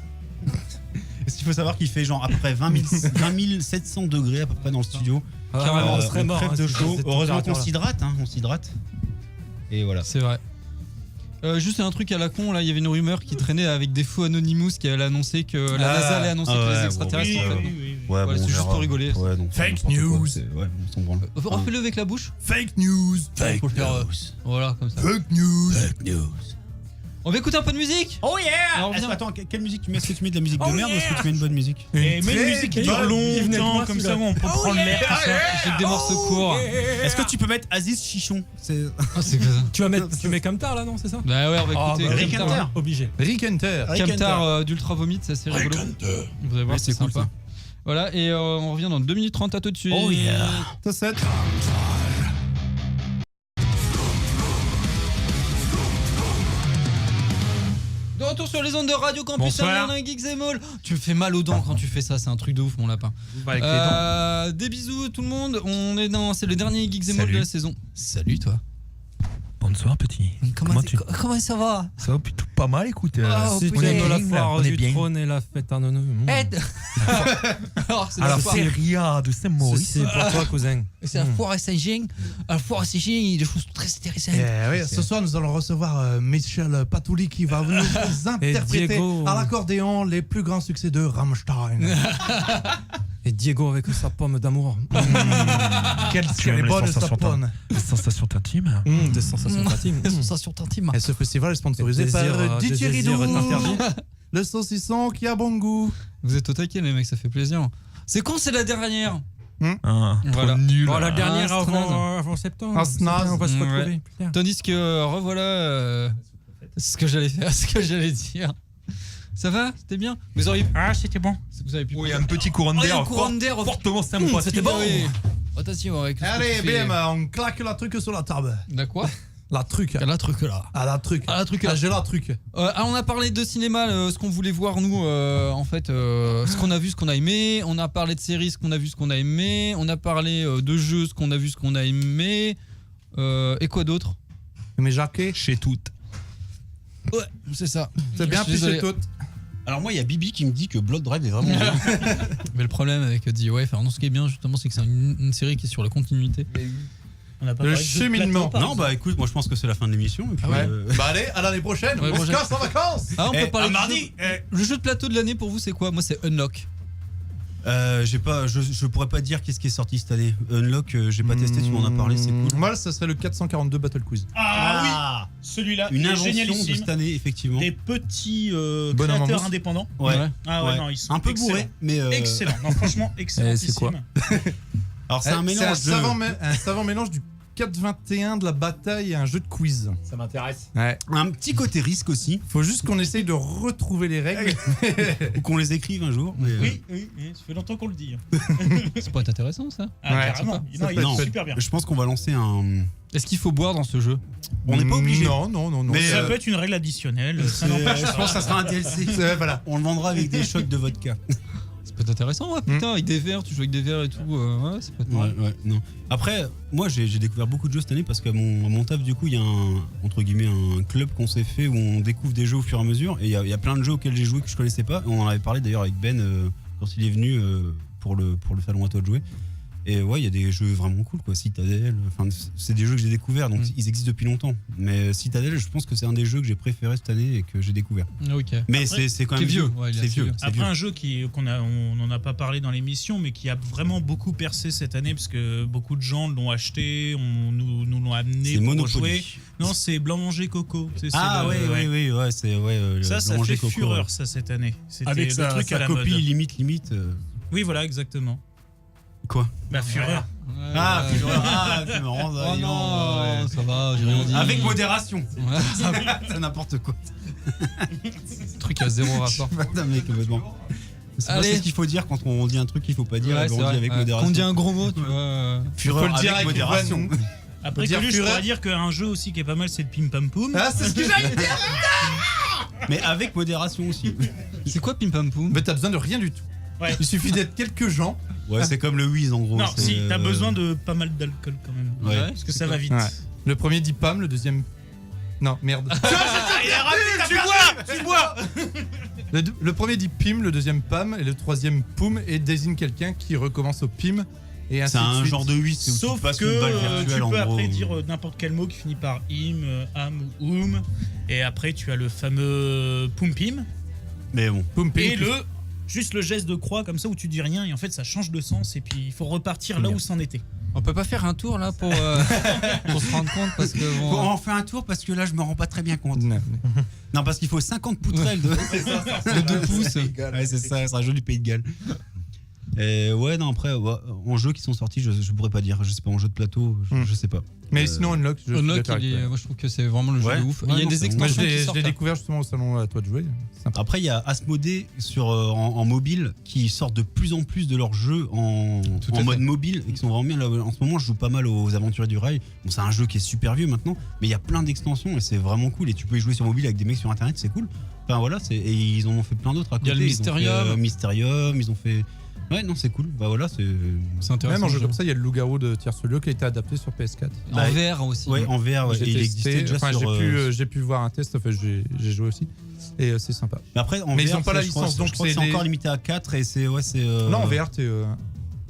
faut savoir qu'il fait genre à peu près 20 700 degrés à peu près dans le studio. Carrément, on serait mort. Crève de chaud. cette Heureusement qu'on température-là. s'hydrate, hein, on s'hydrate. Et voilà. C'est vrai. Juste un truc à la con, là, il y avait une rumeur qui traînait avec des faux Anonymous qui allait annoncer que la NASA allait annoncer que les extraterrestres en fait. Ouais, Voilà, bon, c'est on juste verra. pour rigoler. Ouais, donc, Fake n'importe quoi, news. c'est- Ouais, on s'en branle. Refais-le avec la bouche. Fake news. Faut le faire, voilà, comme ça. Fake news. On va écouter un peu de musique. Oh yeah. Alors, viens. Attends, quelle musique tu mets? Est-ce que tu mets de la musique de merde ou est-ce que tu mets une bonne musique? Et mets une musique qui dure longtemps, comme ça on peut prendre l'air. tout ça. Avec des morceaux courts. Est-ce que tu peux mettre Aziz Chichon? C'est Ah, c'est quoi ça? Tu mets Kamtar là, non, c'est ça? Bah ouais, on va écouter Rick Kamtar. Hunter. Obligé. Rick Hunter. Kamtar d'Ultra Vomit, ça c'est rigolo. Vous allez voir, Ouais, c'est c'est cool, sympa. ça. Voilà, et on revient dans 2 minutes 30, à tout de suite. Oh yeah. Ça, c'est. De retour sur les ondes de Radio Campus, Bonsoir. un Geeks et Mall. Tu me fais mal aux dents quand tu fais ça, c'est un truc de ouf mon lapin. Avec les dents. Des bisous tout le monde, on est dans, c'est le dernier Geeks et Mall Salut. de la saison. Salut toi. Bonsoir petit. Comment ça va? Ça va plutôt pas mal, écoute. Oh, Si tu putain, aimes la on foire est du bien. trône et la fête à Nono. Aide. Alors c'est la Alors foire. feria de Saint-Maurice. C'est pour toi, cousin. C'est la foire à Saint-Jean. À la foire à Saint-Jean, il y a des choses très intéressantes. Oui, ce soir, nous allons recevoir Michel Patouli qui va venir nous interpréter Diego. à l'accordéon les plus grands succès de Rammstein. Et Diego avec sa pomme d'amour. Quelle Tu aimes les bonne sensations cette pomme. Les sensations intimes. Des sensations intimes. Des sensations intimes. Et ce festival est sponsorisé Des par désirs, Didier des désirs Ridou, interdits. le saucisson qui a bon goût. Vous êtes au taquet les mecs, ça fait plaisir. C'est con, c'est la dernière. Ah, Voilà. trop nul. Bon, la dernière Ah, c'est avant septembre. Ah, c'est naze. On va se Ouais. retrouver plus tard. Tandis que revoilà ce que j'allais faire, ce que j'allais dire. Ça va? C'était bien? Vous auriez Ah, c'était bon. vous avez pu Oui, un petit courant Oh, il y a d'air un courant d'air fortement sympathique. c'était bon. Attention avec ce que Allez, tu fais. bim, on claque la truc sur la table. La quoi? La truc. La truc là. Ah, la truc. Ah, la truc là. Ah, j'ai la truc. On a parlé de cinéma, ce qu'on voulait voir nous, en fait, ce qu'on a vu, ce qu'on a aimé. On a parlé de séries, ce qu'on a vu, ce qu'on a aimé. On a parlé de jeux, ce qu'on a vu, ce qu'on a aimé. Et quoi d'autre? Mais Jacquet, Chez toutes. Ouais, c'est ça. c'est bien Je suis piché désolé. tout. Alors moi, il y a Bibi qui me dit que Blood Drive est vraiment bien. Mais le problème avec The Wife, alors non, ce qui est bien justement, c'est que c'est une série qui est sur la continuité. On a pas Le parlé de jeux de cheminement. plateau, par Non, exemple. bah écoute, moi je pense que c'est la fin de l'émission. Et puis, Ouais. Bah allez, à l'année prochaine. Ouais, On se prochaine. casse en vacances. Ah, on peut parler à de mardi. Le jeu de plateau de l'année pour vous, c'est quoi? Moi, c'est Unlock. Je pourrais pas dire qu'est-ce qui est sorti cette année. Unlock, j'ai pas testé, tu m'en as parlé, c'est cool. Moi, ça serait le 442 Battle Quiz. Ah oui, celui-là, Une il est invention de génialissime. cette année, effectivement. Des petits Bonhomme en créateurs mousse. indépendants. Ouais. Ah ouais, Ouais. non, ils sont Un peu excellents. bourré, mais Excellent, non, franchement, excellent. c'est quoi Alors c'est un mélange de. un savant mélange du 4-21 de la bataille et un jeu de quiz. Ça m'intéresse. Ouais. Un petit côté risque aussi, Faut juste qu'on essaye de retrouver les règles. ou qu'on les écrive un jour. Mais, Oui, oui, ça fait longtemps qu'on le dit. Ça pourrait être intéressant, ça. Ah, Ouais, carrément. ça Non, peut il être est super bien. je pense qu'on va lancer un. Est-ce qu'il faut boire dans ce jeu? On n'est pas obligé. Non, non, non, non. Mais, Ça peut être une règle additionnelle. Ça je n'empêche pas. pense que ça sera un DLC. Voilà. On le vendra avec des shots de vodka. Ça peut être intéressant, ouais, putain, avec des verres, tu joues avec des verres et tout. Ouais, ça peut être marrant. Ouais, non. Après, moi j'ai découvert beaucoup de jeux cette année parce qu'à mon taf, du coup, il y a entre guillemets un club qu'on s'est fait où on découvre des jeux au fur et à mesure. Et il y a plein de jeux auxquels j'ai joué que je connaissais pas. On en avait parlé d'ailleurs avec Ben quand il est venu pour le salon à toi de jouer. Et ouais, il y a des jeux vraiment cool, quoi. Citadel, enfin, c'est des jeux que j'ai découverts, donc ils existent depuis longtemps. Mais Citadel, je pense que c'est un des jeux que j'ai préféré cette année et que j'ai découvert. Ok. Mais Après, c'est quand qui même est vieux, ouais, il est c'est assez vieux. vieux. c'est Après vieux. un jeu on n'en a pas parlé dans l'émission, mais qui a vraiment beaucoup percé cette année parce que beaucoup de gens l'ont acheté, nous l'ont amené C'est pour Monopoly. jouer. Non, c'est Blanc Manger Coco. C'est Ah le- ouais, c'est le Ça Blanc-Manger fait Coco, fureur ouais. ça cette année. C'était Avec le sa truc à la copie mode. limite. Oui, voilà, exactement. Quoi? Bah fureur. Ah, c'est marrant. ça, Oh dis donc, non, ouais. ça va, j'ai rien dit. Avec modération. Ouais, C'est n'importe quoi. truc à zéro rapport. Putain, mec, complètement. C'est pas Allez. ce qu'il faut dire quand on dit un truc qu'il faut pas dire. Ouais, et on c'est dit vrai. avec Ouais. modération. Quand on dit un gros mot, tu vois. Fureur Faut le dire avec avec modération. Après Faut dire Coluche, je fureur. pourrais dire qu'un jeu aussi qui est pas mal, c'est le Pim Pam Poum. Ah, c'est ce que j'allais dire. Mais avec modération aussi. C'est quoi Pim Pam Poum? Mais t'as besoin de rien du tout. Ouais. Il suffit d'être quelques gens. Ouais, c'est comme le Wiz en gros. Non, c'est, si, t'as besoin de pas mal d'alcool quand même. Ouais. Parce que ça va vite. Ouais. Le premier dit Pam, le deuxième. Non, merde. Tu bois. Le Le premier dit Pim, le deuxième Pam, et le troisième Poum, et désigne quelqu'un qui recommence au Pim. Et ainsi C'est de un suite. genre de 8, c'est où tu Sauf passes une balle que virtuelle tu en peux gros. après dire n'importe quel mot qui finit par im, am ou et après tu as le fameux pumpim Mais bon. Poum, Pim, et juste le geste de croix comme ça où tu dis rien et en fait ça change de sens et puis il faut repartir là où c'en était. On peut pas faire un tour là pour se rendre compte parce que bon, Bon, on fait un tour parce que là je me rends pas très bien compte. Non, parce qu'il faut 50 poutrelles de 2 pouces. Ouais, c'est ça, c'est un jeu du Pays de Galles. Et ouais, non, après, en jeux qui sont sortis, je pourrais pas dire. Je sais pas, en jeu de plateau, je sais pas. Mais sinon, Unlock, je suis Unlock, d'accord avec toi. moi je trouve que c'est vraiment le jeu Ouais. de ouf. Ouais, Il y a non, des c'est bon. Moi, extensions je qui l'ai sortent. découvert justement au salon à toi de jouer. Sympa. Après, il y a Asmodée en mobile qui sortent de plus en plus de leurs jeux en à mode fait. mobile et qui sont vraiment bien. Là, en ce moment, je joue pas mal aux Aventuriers du Rail. Bon, c'est un jeu qui est super vieux maintenant, mais il y a plein d'extensions et c'est vraiment cool. Et tu peux y jouer sur mobile avec des mecs sur internet, c'est cool. Enfin voilà, et ils en ont fait plein d'autres à Il y côté. a le Mysterium. Mysterium, ils ont fait. Ouais, non, c'est cool. Bah voilà, C'est intéressant. Même en jeu le comme ça, il y a le loup-garou de Tierce Lieu qui a été adapté sur PS4. En Bah, VR aussi. Ouais, en VR, ouais. J'ai Et il testé, existait déjà enfin, sur. j'ai pu voir un test, enfin, j'ai joué aussi. Et c'est sympa. Mais après, en Mais VR, ils ont pas la je crois- licence, donc je crois que c'est c'est des- encore limité à 4 et c'est. Ouais, c'est. Non, en VR, t'es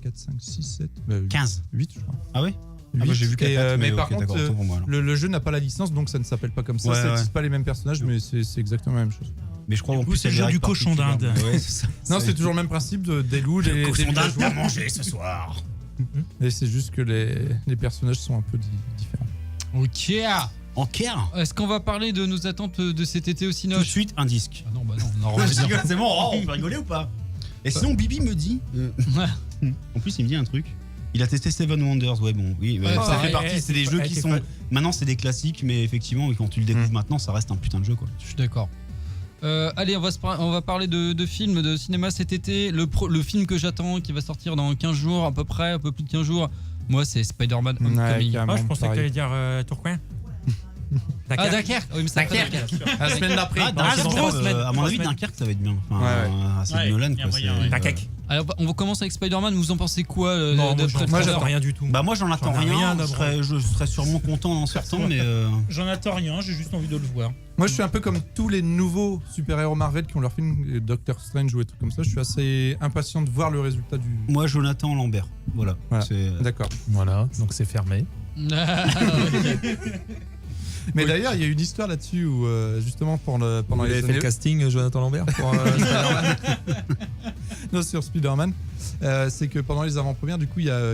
4, 5, 6, 7. 15. 8, je crois. Ah ouais. Ah bah, 8. j'ai vu qu'à Et, 4, mais ok, par contre, d'accord, autant pour moi, alors. le jeu n'a pas la licence, donc ça ne s'appelle pas comme ça. Ouais, Ça ouais. n'utilise pas les mêmes personnages, mais c'est exactement la même chose. Mais je crois Du en coup, plus c'est le il y jeu a des du règles cochon d'Inde. particulières. Ouais, c'est ça. Non, c'est toujours le même principe des loups, des Cochon d'Inde villageois. à manger ce soir. Et c'est juste que les personnages sont un peu différents. Ok. En Caire. Est-ce qu'on va parler de nos attentes de cet été au Tout de Cinoche? suite, un disque. Ah non, bah non, on en Ouais, revient. je rigole, c'est bon, oh, on peut rigoler ou pas? Et sinon, Bibi me dit. En plus, il me dit un truc. Il a testé Seven Wonders, ouais, bon, oui, Ouais, ça fait ouais, partie. C'est des jeux qui sont. Maintenant, c'est des classiques, mais effectivement, quand tu le découvres maintenant, ça reste un putain de jeu, quoi. Je suis d'accord. Allez, on va parler de films, de cinéma cet été. Le film que j'attends, qui va sortir dans 15 jours à peu près, un peu plus de 15 jours, moi c'est Spider-Man Homecoming. carrément, je pensais que pareil. t'allais dire Tourcoing. Ah, Dunkerque. Oui, mais c'est après Dunkerque. La semaine d'après. Ah, dans Dunkerque, trois semaines, à mon trois avis, semaines. Dunkerque, ça va être bien. Enfin, Ouais, c'est Ouais, Nolan, y a quoi. moyen, c'est- ouais. Dunkerque. Alors, on va commencer avec Spider-Man. Vous en pensez quoi Non, d'après moi le j'attends trailer rien du tout. Bah, moi, j'en attends J'en ai rien rien. à Je serais sûrement content en sortant, mais. J'en attends rien, j'ai juste envie de le voir. Moi, je suis un peu comme tous les nouveaux super-héros Marvel qui ont leur film, Doctor Strange ou des trucs comme ça. Je suis assez impatient de voir le résultat du. Moi, Jonathan Lambert. Voilà. Voilà. C'est- D'accord. Voilà, donc c'est fermé. Mais d'ailleurs, il y a une histoire là-dessus où, justement, pendant Vous les avez fait années... le casting, Jonathan Lambert pour Spider-Man. Non, sur Spider-Man, c'est que pendant les avant-premières, du coup, il y a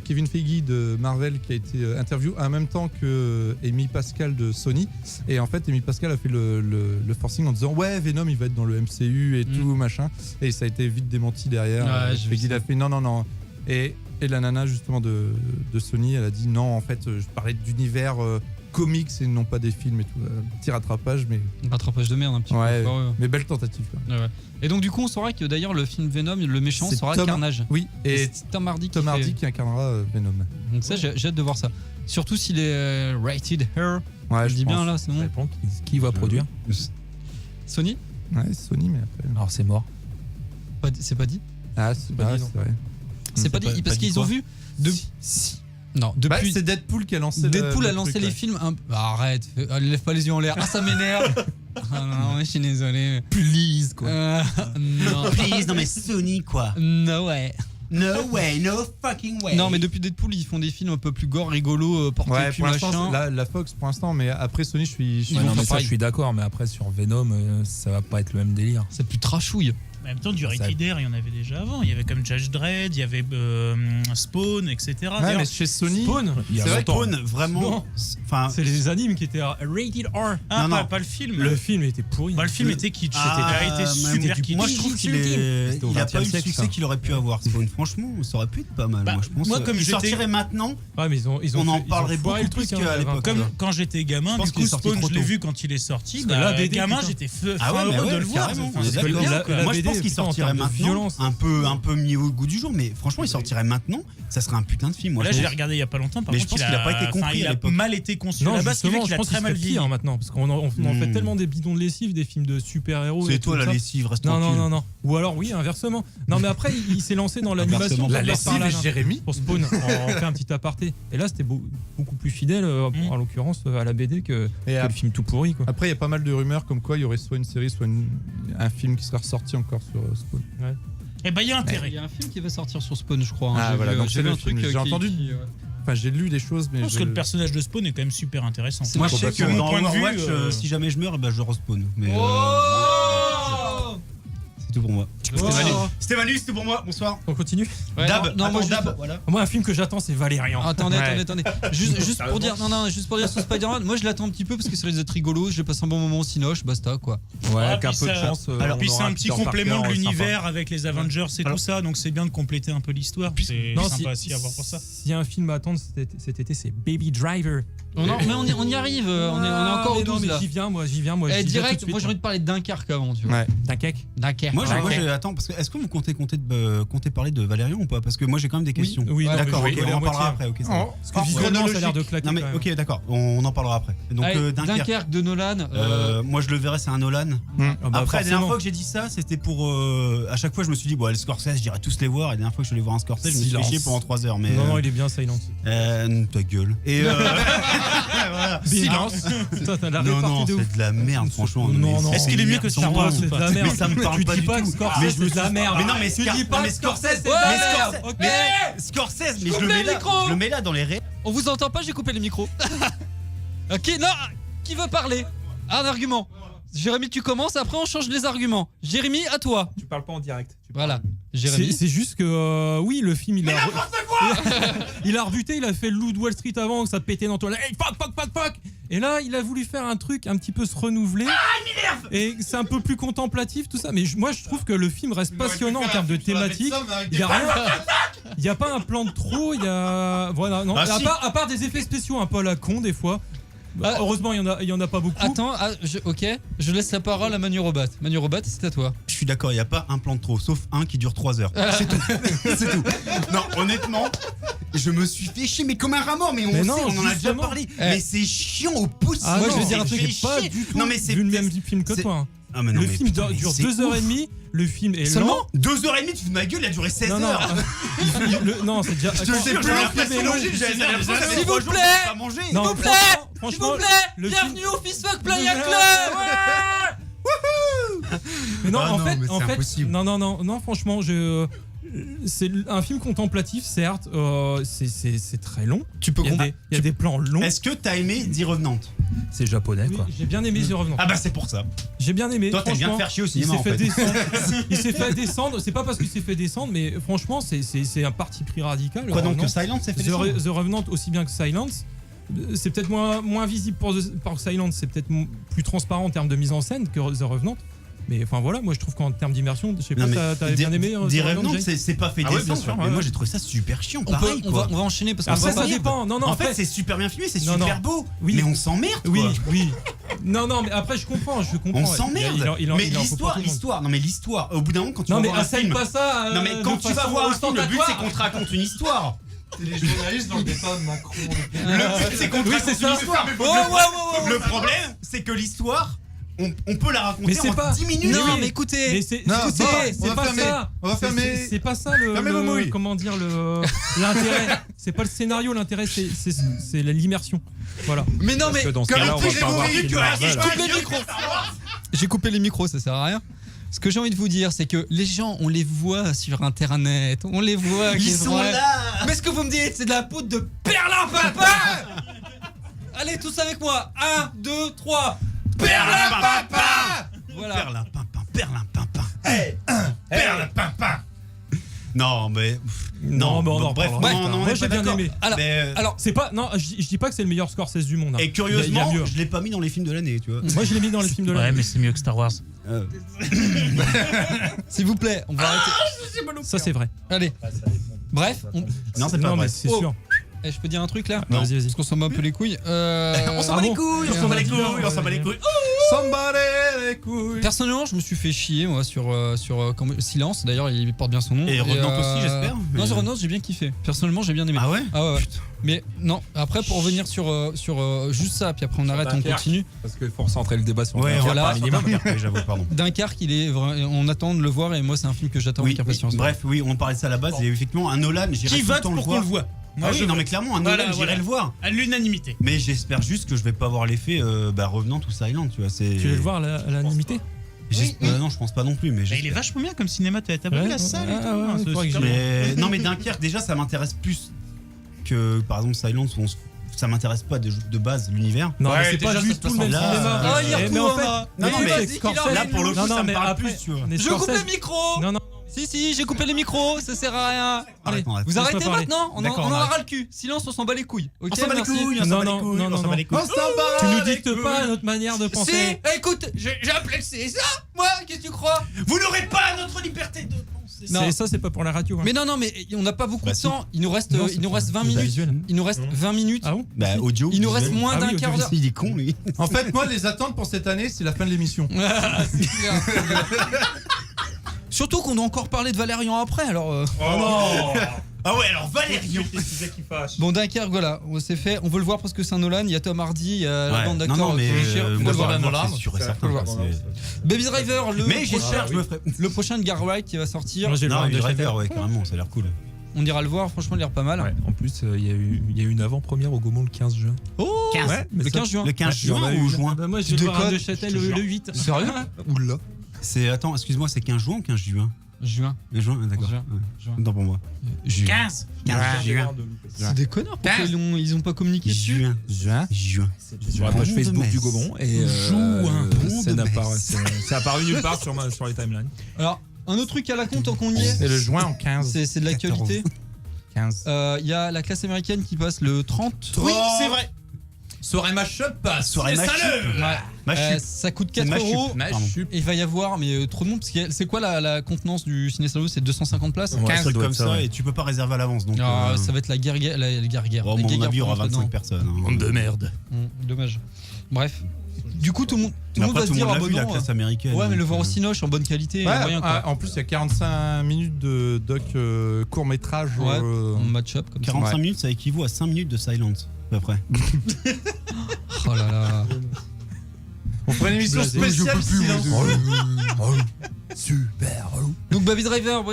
Kevin Feige de Marvel qui a été interviewé en même temps que Amy Pascal de Sony. Et en fait, Amy Pascal a fait le forcing en disant ouais, Venom, il va être dans le MCU et tout, machin. Et ça a été vite démenti derrière. Ouais, j'ai vu Feige, il a fait non. Et la nana, justement, de Sony, elle a dit non, en fait, je parlais d'univers comics et non pas des films et tout. Petit rattrapage, mais Rattrapage de merde un petit ouais, peu. Ouais. mais belle tentative. Quoi. Ouais. Et donc du coup on saura que d'ailleurs le film Venom, le méchant C'est sera Tom- Carnage. Oui, et c'est Tom Hardy. Tom Hardy qui incarnera Venom. Donc ça j'ai hâte de voir ça. Surtout s'il est rated R. Ouais, je dis bien là, c'est bon. Répond, qui va produire? Sony. Ouais, Sony, mais après. Alors c'est mort. C'est pas dit. Ah, c'est pas dit, non. vrai. C'est pas dit pas parce dit qu'ils quoi ont vu. Non, Bah, depuis. c'est Deadpool qui a lancé Deadpool le a lancé truc, les ouais. films. Arrête, lève pas les yeux en l'air. Ah ça m'énerve. Ah non, je suis désolé. Please quoi. Non. Please, non, mais Sony, quoi. No way. No way, no fucking way. Non mais depuis Deadpool ils font des films un peu plus gore, rigolo, portés Ouais, cul pour l'instant, machin. la Fox pour l'instant, mais après Sony, je suis. Ils Ouais, vont non, faire mais ça pareil. je suis d'accord, mais après sur Venom, ça va pas être le même délire. C'est plus trashouille. En même temps, du Ça- Rated R, il y en avait déjà avant. Il y avait comme Judge Dredd, il y avait Spawn, etc. Ouais, D'ailleurs, mais chez Sony. Spawn, Il y a C'est vrai longtemps. Spawn, vraiment. Non. Enfin, c'est les animes qui étaient rated R. ah, Non, non. pas le film. Le film était pourri. Bah, le film était kitsch. Ah, C'était mais super bon, kitsch. moi je trouve qu'il C'était au il a 20e pas eu le siècle, succès ça. qu'il aurait pu avoir. Spawn, franchement, ça aurait pu être pas mal. Bah, moi, je pense. moi, comme il j'étais- sortirait maintenant. Ouais, mais ils ont On fait- en ils ont parlerait foiré beaucoup le truc, plus qu'à hein, l'époque. Comme quand j'étais gamin, Je pense du qu'il est coup, sorti Spawn, trop je l'ai tôt. vu quand il est sorti. Parce que Bah, la BD, gamin, putain. j'étais Ah ouais, fin mais heureux ouais, de le voir. carrément, Enfin, on est c'est d'accord. bien, La- quoi. la Moi je BD, pense qu'il putain, en sortirait termes de maintenant, violence. un peu mis au goût du jour, mais franchement, il sortirait maintenant, ça serait un putain de film. Moi, Là, je je l'ai pense. regardé il y a pas longtemps. Par Mais je contre, pense qu'il a pas été compris il à a l'époque. mal été conçu. Non, à la base, ce qui fait justement, qu'il je a pense très qu'il mal serait vieilli. pire maintenant, parce qu'on en fait Hmm. tellement des bidons de lessive, des films de super-héros. C'est et toi tout la ça. lessive, reste Non, tranquille. non. Ou alors, oui, inversement. Non, mais après, il s'est lancé dans l'animation. Inversement. La on en lessive reparle et Jérémy. pour Spawn, on fait un petit aparté. Et là, c'était beaucoup plus fidèle, en l'occurrence, à la BD que Et le film tout pourri. Quoi. après, il y a pas mal de rumeurs comme quoi il y aurait soit une série, soit un film qui sera ressorti encore sur Spawn. Eh ben, il y a Il intérêt. y a un film qui va sortir sur Spawn, je crois. hein. Ah, J'ai voilà, vu- donc j'ai c'est vu le un truc film. J'ai entendu. Enfin, j'ai lu des choses, mais Je pense que le personnage de Spawn est quand même super intéressant. C'est Moi, vrai je sais que complètement. dans point de vue, Overwatch, si jamais je meurs, bah, je respawn. Mais Oh c'est tout pour moi. Oh. C'était Manu, c'était pour moi. Bonsoir. On continue. Ouais, Dab, non, moi, attends, juste- Dab, voilà. Moi, un film que j'attends, c'est Valérian. Attendez. Juste Ça pour avance. dire, juste pour dire sur Spider-Man, moi je l'attends un petit peu parce que ça risque d'être rigolo. Je passe un bon moment au Cinoche, basta quoi. Ouais, Ah, avec un puis peu de ça- chance. alors, on Puis c'est aura un petit Peter complément de Parker, l'univers avec les Avengers et Alors- tout ça, donc c'est bien de compléter un peu l'histoire. C'est Non, sympa aussi à voir pour ça. S'il y a un film à attendre cet été, c'est Baby Driver. Non, mais on y arrive, on est encore au 12 là. J'y viens, moi. J'y viens Eh, tout de direct, suite, moi j'ai envie de parler de Dunkerque avant, tu vois. Ouais. Dunkerque. Dunkerque. Moi, Ah, ok. attends, parce que est-ce que vous comptez parler de Valérian ou pas? Parce que moi, j'ai quand même des questions. Oui, non, D'accord, mais ok, je vais on en aller à parlera moitié. après. Ok, ça va. Parce que visuellement, ça a l'air de claquer. Non mais quand même. ok, d'accord, on en parlera après. Donc Allez, Dunkerque. Dunkerque de Nolan. Moi, je le verrai, c'est un Nolan. Ah bah, Après, la dernière forcément. fois que j'ai dit ça, c'était pour. À chaque fois, je me suis dit, bon, les Scorsese, j'irai tous les voir. Et la dernière fois que je suis allé voir un Scorsese, je me suis fait Silence. chier pendant 3 heures. Mais, Non, il est bien, Silence. ta gueule. Et. voilà. Silence. Putain, t'as la Non, répartie non, de ouf. c'est de la merde, franchement. Non, non. Est-ce qu'il est mieux que Star Star Wars, Wars c'est ou de pas? la merde. Mais ça me parle tu pas dis du pas tout. que Scorsese, Mais je me c'est de la suis- merde. Mais non, mais tu Scar- dis non, pas mais que Scorsese, c'est de Ouais, la merde. ok. Mais Scorsese, mais je Coupez le mets le là. micro. Je le mets là dans les ré. On vous entend pas, j'ai coupé les micros. Ok, non, qui veut parler? Un argument. Jérémy, tu commences, après on change les arguments. Jérémy, à toi. Tu parles pas en direct. Voilà. Jérémy. C'est juste que oui, le film il a il a rebuté, il a fait le loup de Wall Street avant que ça pétait dans toi. Hey, fuck. Et là, il a voulu faire un truc un petit peu se renouveler. Et c'est un peu plus contemplatif tout ça, mais moi je trouve que le film reste passionnant en termes de thématique. Il y a rien. Il y a pas un plan de trop, il y a voilà, non, Ah, à si. part des effets spéciaux un peu à la con des fois. Ah. Heureusement, il y en a pas beaucoup. Attends, ok, je laisse la parole à Manu Robat. Manu Robat, c'est à toi. Je suis d'accord, il n'y a pas un plan de trop, sauf un qui dure 3 heures. C'est tout. C'est tout. Non, honnêtement, je me suis fait chier, mais comme un rat mort, mais on Mais sait, non, on en a déjà justement. parlé. Mais c'est chiant au pouce. Ah Moi, non, je vais dire un j'ai truc pas chier. du tout Non, mais c'est vu le même film que c'est- toi. Hein. Ah, mais non, Le mais film putain, mais dure c'est 2h30, ouf. le film est lent. Seulement 2h30, tu fous de ma gueule, il a duré 16 Non, heures. non, c'est déjà. Je te jure, j'ai l'impression que S'il vous plaît. pas manger. Non, vous plaît, franchement, le film- bienvenue au Fistfuck Playa Club. Mais non, Ah en non, fait, mais c'est impossible. non, franchement, c'est un film contemplatif, certes, c'est très long. Tu peux Il y a des plans longs. Est-ce que t'as aimé The Revenant? C'est japonais, Oui, quoi. j'ai bien aimé The Revenant. Ah bah c'est pour ça. J'ai bien aimé. Toi, t'aimes bien te franchement. faire chier au Il cinéma s'est en fait fait. descendre. Il s'est fait descendre. C'est pas parce qu'il s'est fait descendre, mais franchement, c'est un parti pris radical. Quoi donc Revenant. Silence s'est fait The, descendre The Revenant aussi bien que Silence. C'est peut-être moins visible pour Silence, c'est peut-être plus transparent en termes de mise en scène que The Revenant. Mais enfin voilà, moi je trouve qu'en termes d'immersion, je sais pas, t'avais bien aimé The The Revenant, Jay c'est pas fait Ah ouais, descendre. bien sûr, mais ouais. moi j'ai trouvé ça super chiant. On Pareil, quoi. va enchaîner parce qu'on Après va ça pas. dépend. Non, En après fait, c'est super bien filmé, c'est Non, super non. beau. Oui. Mais on s'emmerde, quoi. oui. Non, mais après je comprends. On s'emmerde. Mais il en faut pour tout le monde. l'histoire. Non, mais l'histoire. Au bout d'un moment, quand tu Non vas mais voir un assène film. pas ça. Non, mais quand de tu vas façon voir un film, le but c'est ostentatoire. qu'on te raconte une histoire. C'est les journalistes dans le débat de Macron. Le but c'est qu'on te Oui, raconte c'est ça. une histoire. Le problème, c'est que l'histoire, on peut la raconter Mais c'est en pas- 10 minutes. Non, Oui. mais écoutez. Mais c'est Non, écoutez, on c'est va pas fermer. ça. On va fermer. C'est pas ça Fermez vos mouilles. comment dire l'intérêt. C'est pas le scénario, l'intérêt c'est l'immersion. Voilà. Mais non, mais. Parce que dans ce cas-là, on va pas avoir film Marvel. Coupe les micros. J'ai coupé les micros, ça sert à rien. Ce que j'ai envie de vous dire, c'est que les gens, on les voit sur internet, on les voit. Ils qui sont vrai. là. Mais ce que vous me dites, c'est de la poudre de perlimpinpin. Allez, tous avec moi. 1, 2, 3. Perlimpinpin. Voilà. Perlimpinpin. Hey, perlimpinpin. Non, mais. Non, mais on en bref, reparlera. non, on Moi est j'ai pas bien d'accord. aimé. Alors, Mais, alors, C'est pas non, je dis pas que c'est le meilleur Scorsese du monde. Hein. et curieusement, il y a mieux. je l'ai pas mis dans les films de l'année, tu vois. Moi je l'ai mis dans les films de Ouais, l'année. mais c'est mieux que Star Wars. s'il vous plaît, on va arrêter. Ça c'est vrai. Allez. Bref, Non, c'est pas Non vrai. mais c'est Oh. sûr. je peux dire un truc là Non. Vas-y. Parce qu'on s'en bat un peu les couilles. On s'en Ah bat les bon couilles, on s'en bat les couilles, on s'en bat les couilles. Somebody les couilles. Personnellement, je me suis fait chier moi sur Silence. D'ailleurs, il porte bien son nom. Et Revenant aussi, j'espère. Non, sur Revenant, j'ai bien kiffé. Personnellement, j'ai bien aimé. Ah ouais. Ouais. Mais non, après pour revenir sur juste ça, puis après on arrête, on continue. Parce qu'il faut recentrer le débat sur Ouais, on va Voilà. parler minimum. J'avoue, pardon. Dunkerque, on attend de le voir et moi c'est un film que j'attends Oui, avec impatience. bref, oui, on parlait de ça à la base. Et effectivement, un Nolan, j'irai Qui tout le vote temps le pour qu'on voir. le voit? Ah oui, non mais clairement, un Nolan, j'irai le voir. À l'unanimité. Mais j'espère juste que je vais pas avoir l'effet Revenant ou Silent, tu vois. C'est. Tu veux le voir à l'animité? Non, je pense pas non plus, mais Il est j'espère. vachement bien comme cinéma, t'as vu Ouais, la salle et ouais, tout, ouais, hein, c'est faudrait que super j'y bien. Non mais Dunkerque, déjà, ça m'intéresse plus que par exemple Silent, où ça m'intéresse pas de base l'univers. Non, Ouais, mais c'est déjà, pas ça du se tout passe le même là. cinéma. Ah, il Mais en retourne, fait, hein. Non, mais vas-y, qu'il en là pour le coup, Non, ça me mais parle après, plus, tu vois. mais Je coupe Scorsese- le micro. Non, Si, j'ai coupé les micros, ça sert à rien. Allez, Arrête, vous laisse-moi arrêtez parler. maintenant, on D'accord, en on arrête. aura le cul. Silence, on s'en bat les couilles. Ok, On s'en bat les merci. couilles, on s'en Non, bat les non, couilles, non, on s'en non. bat les couilles. Tu nous dictes pas notre manière de Si, penser. écoute, j'ai appelé c'est ça. Moi, qu'est-ce que tu crois? Vous n'aurez pas notre liberté de penser. Non. Ça, c'est pas pour la radio. hein. Mais non, mais on n'a pas beaucoup Bah, de temps. Il nous reste, Non, il nous c'est reste pas- 20 c'est minutes. visuel. Il nous reste Non. 20 minutes. Ah bon? Bah, audio. Il nous reste visuel. moins Ah d'un oui, quart d'heure. Il est con, lui. En fait, moi, les attentes pour cette année, c'est la fin de l'émission. Ah, c'est clair. Surtout qu'on doit encore parler de Valérian après, alors. Oh non. Ah ouais, alors Valérian. Bon, Dunkerque, voilà, c'est fait. On veut le voir parce que c'est un Nolan. Il y a Tom Hardy, il y a la Ouais. bande Non, d'acteurs. non, mais Faut le moi, voir. je vais Nolan, voir, c'est sûr et faut certain. le voir. quoi, c'est- Baby Driver, Mais j'espère que je me ferai. le prochain de Edgar Wright qui va sortir. Moi, j'ai le Non, voir mais de Driver, Châtel. ouais, carrément, ça a l'air cool. On ira le voir, franchement, il a l'air pas mal. Ouais, en plus, il y a eu une avant-première au Gaumont le 15 juin. Oh 15. Ouais, mais le ça- 15 juin. Le 15 Ouais, il y en juin a eu ou une. juin Bah, moi, je Tu vais voir un déconnes. de Châtel le 8. Sérieux? Oula. C'est. Attends, excuse-moi, c'est 15 juin ou 15 juin Juin. Juin, ah, d'accord. Juin. Ouais. Juin. Tant pour moi. 15. 15 juin. C'est des connards, pourquoi ils ont pas communiqué dessus? Juin. Juin. Juin. Sur la page Bon de Facebook Metz. du Gaumont et Bon ça de n'a Metz. pas c'est apparu nulle part sur les timelines. Alors, un autre truc à la con, tant qu'on y est, C'est le juin en 15. c'est de l'actualité. 15. Il y a la classe américaine qui passe le 30. Oui, c'est vrai. Soirée mashup passe. Soirée match. Ouais. Ça coûte 4 C'est euros. Mashup. Et il va y avoir trop de monde parce que c'est quoi la contenance du Ciné Salo? C'est 250 places. Ouais, 15 ça trucs doit comme être ça, ça ouais. et tu peux pas réserver à l'avance donc. Ça va être la guerre. La guerre. Oh, Les mon guerres avis, il y aura pour rentrer 25 dedans. personnes. hein. Bande de merde. Dommage. Bref. Du coup, tout le monde Mais va après, se tout le dire monde ah l'a bah vu, la non, classe américaine. ouais, mais le donc, voir au Cinoche en bonne qualité, Ouais, moyen quoi. en plus, il y a 45 minutes de doc court-métrage. Ouais, en match-up comme ça. 45 minutes, ça équivaut à 5 minutes de silence, à peu près. Oh là là. On ferait une émission Blasé. spéciale silence. Super. Donc Baby Driver,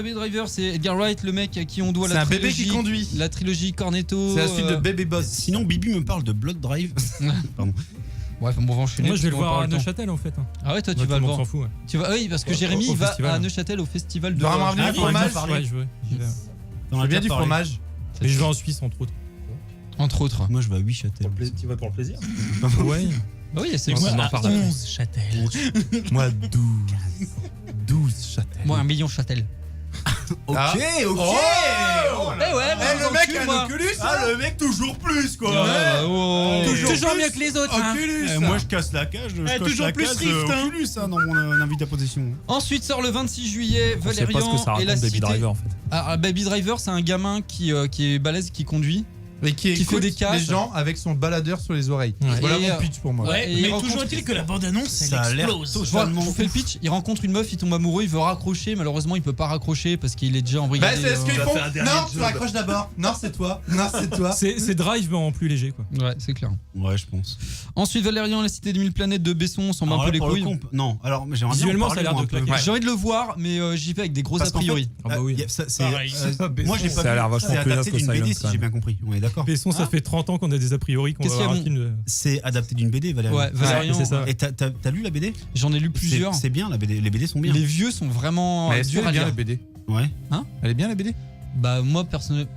c'est Edgar Wright, le mec à qui on doit C'est la un bébé trilogie. qui conduit. La trilogie Cornetto. C'est la suite de Baby Boss. Sinon, Bibi me parle de Blood Drive. Pardon. Bref, on va enchaîner. Moi, je vais le parce qu'on voir va à pas avoir le temps. Neuchâtel en fait. Ah ouais, toi tu Moi, vas tout le monde voir. s'en fout. Ouais. Tu vas, oui, parce que Jérémy Au il va festival. à Neuchâtel au festival de. Tu vas vraiment venir Ah, du oui, on en a fromage. parlé. Ouais, j'y vais. T'en Je as veux bien déjà du parlé. fromage. Mais je vais en Suisse entre autres. Entre autres. Moi, je vais à Huichâtel. Tu vas pour le plaisir. Ouais. Bah oui, c'est Et moi, on en à parle. 11 Châtel. Moi, 12. 12 châtels. Moi, 1 million Châtel. Ok, Ah. ok. Eh ouais, le mec a un moi. Oculus. Ah, le mec, toujours plus, quoi. Toujours mieux que les autres. hein. Oculus. Moi, je casse la cage. Je coche toujours la plus case, Rift, hein. Oculus, hein, dans mon invite à position. Ensuite sort le 26 juillet On sait pas ce que Valérian ça et la raconte Baby cité. Driver en fait. Ah, Baby Driver, c'est un gamin qui est balèze, qui conduit. Et qui fait écoute des casses. les gens avec son baladeur sur les oreilles. Ouais. Voilà Et, mon pitch pour moi. Ouais, Et il mais rencontre- toujours est-il que la bande-annonce, Ça a elle l'air explose. Je vois, je totalement. vous fais le pitch. Il rencontre une meuf, il tombe amoureux, il veut raccrocher. Malheureusement, il peut pas raccrocher parce qu'il est déjà Bah, embrigadé. c'est ce qu'ils va font. faire un dernier Non, tu job. raccroches d'abord. Non, c'est toi. Non, c'est toi. C'est Drive mais en plus léger quoi. Ouais, c'est clair. Ouais, je pense. Ensuite, Valérian, la cité des 1000 planètes de Besson, on s'en bat un Alors peu là, les pour le couilles. coup, non, alors mais j'aimerais bien en Visuellement, parler, ça a l'air moi, de un peu. claquer. J'ai envie de le voir, mais j'y vais avec des gros Parce a qu'en fait, priori. Ah bah oui. c'est Pareil. moi j'ai pas Ça a vu. l'air vachement C'est plus adapté naze que d'une BD Silence, si quand j'ai même. bien compris. On est d'accord. Besson, ça fait 30 ans qu'on a des a priori qu'on va Qu'est-ce qu'il y a, voir un mon- film. C'est adapté d'une BD, Valérie. Ouais, Valérian, c'est ça. Et t'as lu la BD? j'en ai lu plusieurs. C'est bien, la BD. Les BD sont bien. Les vieux sont vraiment Mais est-ce durs qu'elle à est bien lire. la BD? Ouais. Elle est bien la BD? Bah moi personnellement,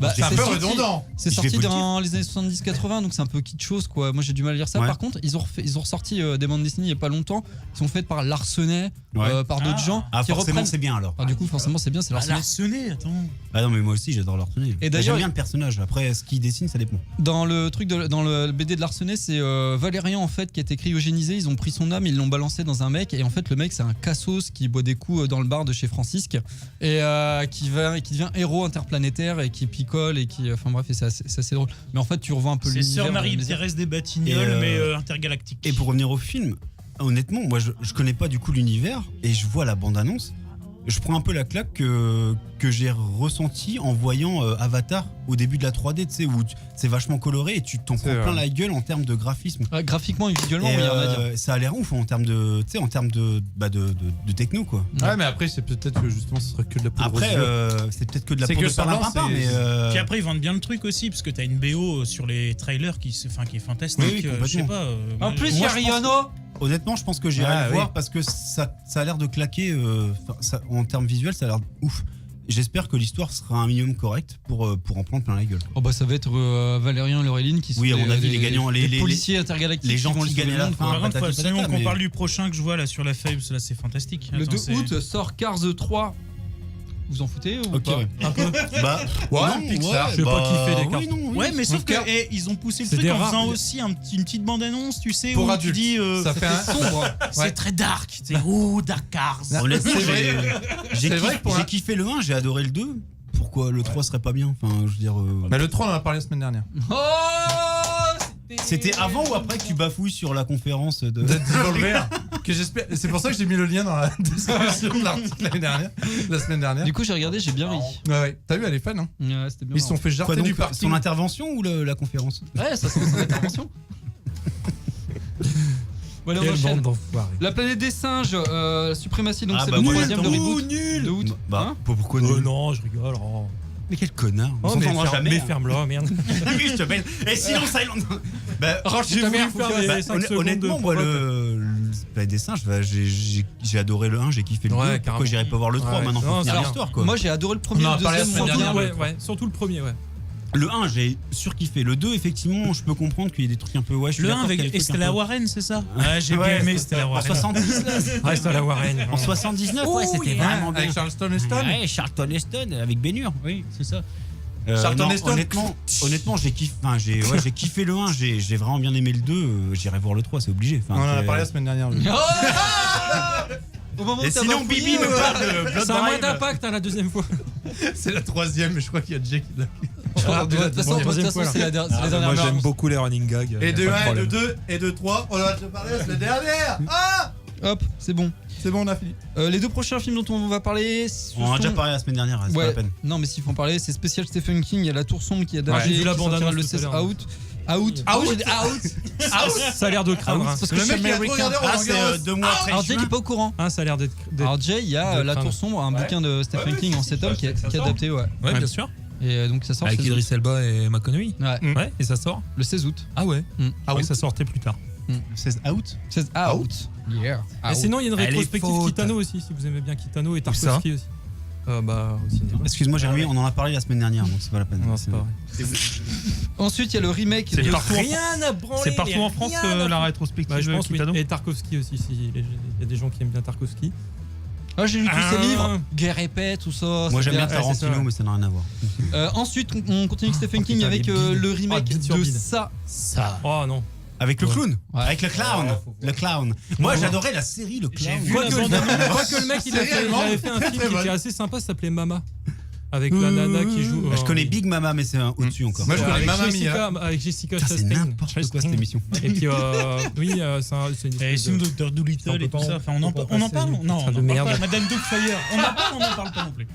bah, C'est un c'est peu sorti- redondant. C'est Je vais sorti vous le dans les années 70-80, donc c'est un peu kitschose quoi. Moi j'ai du mal à lire ça. Ouais. Par contre, ils ont ressorti des bandes dessinées il y a pas longtemps, qui sont faites par Larsenet, Ouais. par d'autres gens, Ah, qui forcément, reprennent. c'est bien alors. Ah, du coup, forcément, c'est bien, c'est Ah, Larsenet. Larsenet, attends. Ah non, mais moi aussi, j'adore leur tenue. Et d'ailleurs, J'aime bien le personnage. Après, ce qu'il dessine, ça dépend. Dans le truc dans le BD de Larsenet, c'est Valérian en fait qui a été cryogénisé. Ils ont pris son âme, ils l'ont balancé dans un mec, et en fait le mec c'est un cassos qui boit des coups dans le bar de chez Francisque et qui va qui devient héros interplanétaire et qui picole et qui. Enfin bref, et c'est assez drôle. Mais en fait, tu revois un peu C'est l'univers. Sœur de Maison. Marie-Thérèse des Batignolles, mais intergalactique. Et pour revenir au film, honnêtement, moi je connais pas du coup l'univers et je vois la bande-annonce. Je prends un peu la claque que j'ai ressenti en voyant Avatar au début de la 3D, tu sais, où c'est vachement coloré et tu t'en prends plein la gueule en termes de graphisme. Ouais, graphiquement et visuellement, Et, oui, il y en a à dire. ça a l'air ouf en termes de, tu sais, en termes de techno quoi. Ouais, mais après, c'est peut-être que justement, ce serait que de la poudre Après, aux yeux. c'est peut-être que de la C'est poudre que de semblant, perlimpinpin, c'est- mais Puis après, ils vendent bien le truc aussi, parce que t'as une BO sur les trailers qui est fantastique. Oui, je sais complètement. pas. En plus, il y moi, a je pense Rihanna. honnêtement, je pense que j'irai Ah, le oui. voir parce que ça a l'air de claquer. En termes visuels, ça a l'air ouf. J'espère que l'histoire sera un minimum correcte pour en prendre plein la gueule. Oh bah ça va être Valérien et Laureline qui sont Oui, à mon avis, les gagnants, les policiers intergalactiques. les qui gens vont qui sauver gagnent à le la monde, fin. quoi. Par contre, faut patati absolument patata, qu'on mais- parle du prochain que je vois là sur la Fable, là c'est fantastique. Le Attends, 2 c'est- août sort Cars 3. Vous en foutez ou Ok, pas ouais. Un peu. Bah, Ouais, non, Pixar, je sais pas qui fait les cartes. oui, non, oui. Ouais, mais sauf que Mon ils ont poussé le C'est truc des en rares, faisant mais- aussi une petite bande-annonce, tu sais, Pour où adultes. tu dis Ça fait un. sombre. c'est très dark. Tu sais, oh, Dark Cars. Honnêtement, C'est vrai. j'ai C'est vrai que pour un- kiffé le 1, j'ai adoré le 2. Pourquoi le 3 serait pas bien? Enfin, je veux dire. Mais le 3, on en a parlé la semaine dernière. Oh C'était avant ou après que tu bafouilles sur la conférence de. De Devolver. Que j'espère. C'est pour ça que j'ai mis le lien dans la description de l'article l'année dernière. La semaine dernière. Du coup, j'ai regardé, j'ai bien ri. Ouais, ouais. T'as vu, elle est fan, hein. Ouais, c'était bien. Ils se sont fait Quoi jarter donc, du parking. son intervention ou la conférence? Ouais, ça c'est son intervention. Bon, allez, on Quelle enchaîne. bande d'enfoirés. La planète des singes, suprématie, donc Ah, c'est bah, le moi, troisième de j'attends. reboot. nul. De août. Bah, Hein pourquoi Oh nul? non, je rigole. Oh, Mais quel connard! On oh mais s'entendra jamais. mais hein. ferme-la, merde. Oui, je te paye. Et sinon, Silent. Bah, J'ai voulu faire des bah, 5 secondes honnêtement, de moi, provoque. le Planète des singes, bah, j'ai adoré le 1, j'ai kiffé le 2. Ouais, Pourquoi carrément. j'irais pas voir le 3 Ouais. maintenant? Non, Faut finir c'est l'histoire, quoi. Moi j'ai adoré le premier, On en a le parlé la deuxième, semaine moins bien. dernière. Ouais, surtout le premier, ouais. Le 1, j'ai surkiffé. Le 2, effectivement, je peux comprendre qu'il y ait des trucs un peu. Ouais, je suis Le 1 d'accord qu'il y a avec des trucs Estella un peu- Warren, c'est ça? Ouais, j'ai bien Ouais, aimé Estella En Warren. 79. Reste à la Warren. En 79, ouais, c'était vraiment bien. Avec Charleston Heston. Ouais, Charlton Heston avec Bénur, oui, c'est ça. Charlton non, Heston. honnêtement, j'ai kiffé, j'ai kiffé le 1, j'ai vraiment bien aimé le 2, j'irai voir le 3, c'est obligé. Enfin, On en a c'est- parlé la semaine dernière. lui. Au moment où Et t'as sinon, bafouillé, Bibi me parle de Blood Ça a moins Drive. d'impact, hein, la deuxième fois. C'est la troisième, mais je crois qu'il y a Jake qui l'a. De toute façon, c'est la dernière. Moi dernière j'aime annonce. beaucoup les running gags. Et y a de pas 1, et de problème. 2, et de 3. On en a déjà parlé la semaine dernière. Ah, Hop, c'est bon. c'est bon, on a fini. Les deux prochains films dont on va parler. ce On en a déjà sont- parlé la semaine dernière, c'est pas Ouais, la peine. non, mais s'il faut en parler, c'est spécial Stephen King. Il y a La Tour Sombre qui a Ouais, j'ai vu qui la sortira bande-annonce le tout à 16 l'heure. aut. Out. Out. J'ai dit out. Ça a l'air de craindre. hein. Parce que Le je mec suis qui a trop américain. regardé Ah, Roland c'est Garros. 2 mois après. Alors Jay il est pas au courant. Ah, ça a l'air d'être. Alors Jay, il y a de La craindre. Tour Sombre, un bouquin de Stephen King en 7 tomes qui est adapté, ouais. Ouais, bien sûr. Et donc ça sort Avec le 16 Idris Elba et McConaughey. août. Ouais, Ouais, et ça sort. le 16 août. Ah ouais. Mm. Ah ouais, ça sortait plus tard. 16 out. 16 out. Yeah. Et sinon, il y a une Elle est rétrospective faute. Kitano aussi, si vous aimez bien Kitano et Où ça Tarkovsky aussi. Bah, au cinéma. Excuse-moi, Jérémy, on en a parlé la semaine dernière, donc c'est pas la peine. Non, c'est pas vrai. Ensuite, il y a le remake C'est de partout en Rien à branler. C'est partout en France la Bah, rétrospective je pense, oui. Kitano. Et Tarkovsky aussi, il y a des gens qui aiment bien Tarkovsky. Ah, j'ai lu tous ses Ah. livres. Guerre et paix, tout ça. Moi c'est j'aime bien c'est Tarantino, ça. mais ça n'a rien à voir. Ensuite, on continue avec Stephen King putain, avec les bides. le remake bide sur de bide. ça. Oh non. Avec le clown. Ouais. Avec le clown. Le clown. Moi j'adorais la série, le clown. vu Quoique la le, bande-annonce. quoique le mec, il avait fait un film qui était assez sympa, ça s'appelait Mama. Avec la nana qui joue. Bah, je connais Big Mama, mais c'est au-dessus encore. Moi, je connais avec Mamma Jessica, Mia. avec Jessica Putain, c'est Chastain. n'importe quoi cette émission. Et puis, oui, c'est une Et espèce sinon de... Dr Dolittle et tout ça. Enfin, on en peut parle? passer Non, une on de en merde. parle pas. Madame Doubtfire. On en parle, on n'en parle pas non plus.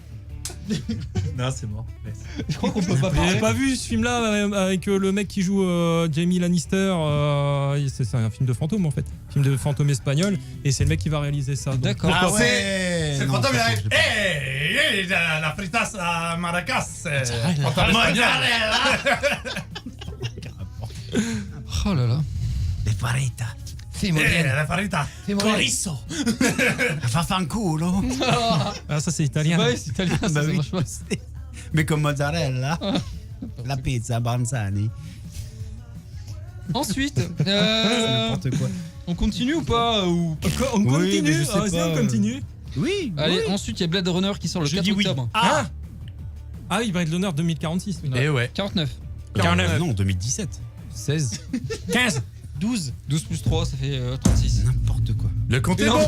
Non, c'est mort. Je crois qu'on peut pas Vous parler. avez pas vu ce film-là avec le mec qui joue Jamie Lannister c'est un film de fantôme en fait, film de fantôme espagnol, et c'est le mec qui va réaliser ça. Donc, D'accord. Ah pourquoi- ouais. C'est le Non, fantôme, il ça, arrive. je l'ai pas. Hey, la fritas à Maracas. Oh là là. Les farita. La farita. Corizo. Fafanculo. Ah, ça c'est italien. Ouais, c'est italien, ça Bah oui. marche pas. Mais comme mozzarella. La pizza Banzani. Ensuite, N'importe quoi. on continue ou pas ou... On Oui, continue. mais je sais Vas-y, pas, on continue. Oui. Allez, oui. ensuite il y a Blade Runner qui sort le Je 4 dis oui. octobre. Ah oui, il va être l'honneur 2046. oui. Et ouais. 49. 49. Non, 2017. 16. 15. 12. 12 plus 3, ça fait 36. N'importe quoi. Le compte est Non. bon.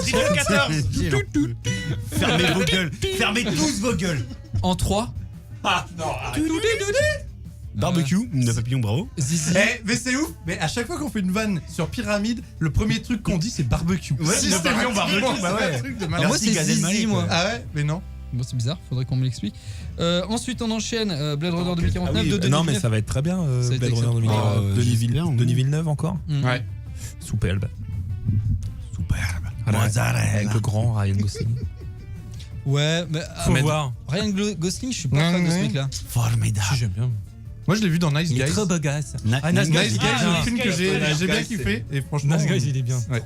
Triple 14. Fermez vos gueules. Fermez tous vos gueules. En 3, Barbecue, de papillon, bravo. Zizi. Mais c'est ouf. Mais à chaque fois qu'on fait une vanne sur pyramide, le premier truc qu'on dit c'est barbecue. Ouais, Systématiquement, barbecue, bah c'est ouais. un truc de Alors malade. moi, Merci, c'est Gad Zizi, Elmaleh, moi. quoi. Ah ouais, mais non. Bon, c'est bizarre, faudrait qu'on me l'explique. Ensuite, on enchaîne Blade Runner 2049 Ah oui, de Denis Non, mais Villeneuve. ça va être très bien, Ça va être Blade Runner excellent. 2049. Denis j'espère, oui. Denis Villeneuve encore. Mm. Ouais. Superbe. Superbe. Avec le grand Ryan Gosling. Ouais, mais Faut voir. Ryan Gosling, je suis pas fan de ce mec-là. Formidable. Si, j'aime bien. Moi, je l'ai vu dans Nice Il est Guys. très bagasse. Nice Nice Guys, Guys, c'est un Nice film Guys, que très bien. j'ai bien Nice Guys, kiffé. Et franchement. Nice Guys, il est bien. Ouais.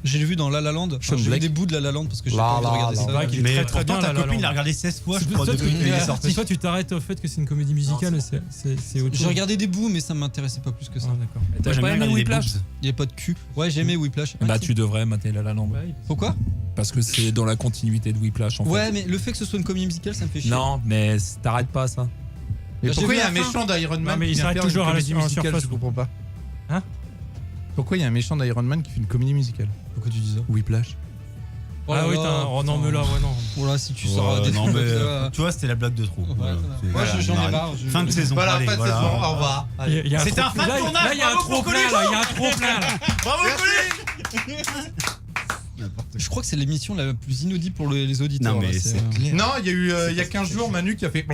J'ai vu dans La La Land. Enfin, Sean j'ai vu Blake. des bouts de La La Land parce que j'ai La pas envie de La regarder La. ça. C'est vrai qu'il est Mais très très pourtant, bien. ta La La copine Land. l'a regardé 16 fois, je C'est crois, toi, depuis qu'il est sorti. Mais toi, tu t'arrêtes au fait que c'est une comédie musicale, c'est autre J'ai chose. regardé des bouts, mais ça m'intéressait pas plus que ça. Ah, d'accord. Moi, T'as j'aime pas bien aimé regarder les Whiplash boobs. Il y a pas de cul. Ouais, j'ai aimé Whiplash. Bah, tu devrais mater La La Land. Ouais, Pourquoi? Parce que c'est dans la continuité de Whiplash en fait. Ouais, mais le fait que ce soit une comédie musicale, ça me fait chier. Non, mais t'arrêtes pas ça. Et J'ai pourquoi vu il y a un la fin. méchant d'Iron Man Non, mais il qui vient s'arrête faire une toujours à la comédie musicale, surface. je comprends pas. Hein? Pourquoi il y a un méchant d'Iron Man qui fait une comédie musicale? Pourquoi tu dis ça? Whiplash. Oh Ah là oui, là, oh non, putain. mais là, ouais, non. Oh là, si tu sors des non, trucs mais comme ça. tu vois, c'était la blague de trop. Ouais, Voilà, voilà. c'est- Moi, voilà, j'en ai on arrête. marre. Fin de saison. Voilà, allez, pas de voilà. saison, au revoir. Il y a C'était un fin de là, tournage, là, il y a un bravo trop pour plein, Coluche. là, il y a un trop plein, là. Bravo, Je crois que c'est l'émission la plus inaudible pour les auditeurs. Non, mais là, c'est clair. Non, il y a eu il y a 15 jours Manu qui a fait.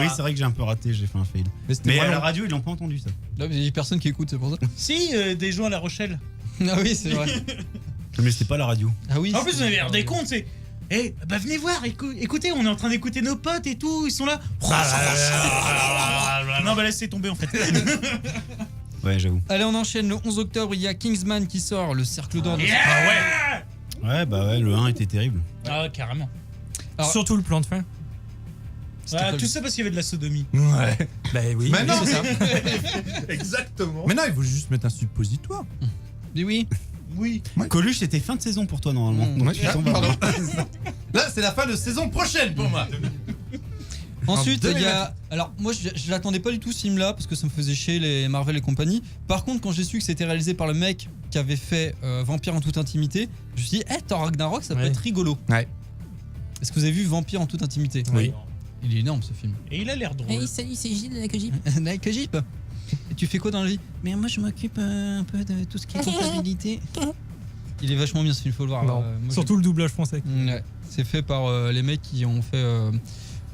Oui, c'est vrai que j'ai un peu raté, j'ai fait un fail. c'était Mais moi, à la non. radio, ils l'ont pas entendu ça. Là, il y a personne qui écoute, c'est pour ça. Si, des gens à La Rochelle. Ah oui, c'est vrai. Mais c'était pas la radio. Ah oui. En plus, c'est- vous avez l'air des comptes, c'est. Eh, bah venez voir, écoutez, on est en train d'écouter nos potes et tout, ils sont là. Non, bah laissez tomber en fait. Ouais, j'avoue. Allez, on enchaîne. Le 11 octobre, il y a Kingsman qui sort, le cercle d'or de. Ouais, bah ouais, le 1 était terrible. Ah, carrément. Alors- Surtout le plan de fin. Ah, tout ça parce qu'il y avait de la sodomie. Ouais. Bah oui. Mais non, c'est ça. Exactement. Mais non, il faut juste mettre un suppositoire. Mais oui. Oui. Coluche, c'était fin de saison pour toi normalement. Mmh. Donc Ouais, tu tombes pardon. Là, c'est la fin de saison prochaine pour moi. Ensuite, En il y a. Alors, moi, je l'attendais pas du tout ce film-là parce que ça me faisait chier les Marvel et compagnie. Par contre, quand j'ai su que c'était réalisé par le mec qui avait fait Vampire en toute intimité, je me suis dit, Thor Ragnarok, ça peut Ouais. être rigolo. Ouais. Est-ce que vous avez vu Vampire en toute intimité? Oui. Il est énorme ce film. Et il a l'air drôle. salut, c'est Gilles de la Cogip. Nike Jeep. Et tu fais quoi dans la vie? Mais moi, je m'occupe un peu de tout ce qui est comptabilité. Il est vachement bien ce film, faut le voir. Non. Moi, Surtout le doublage français. Ouais. C'est fait par les mecs qui ont fait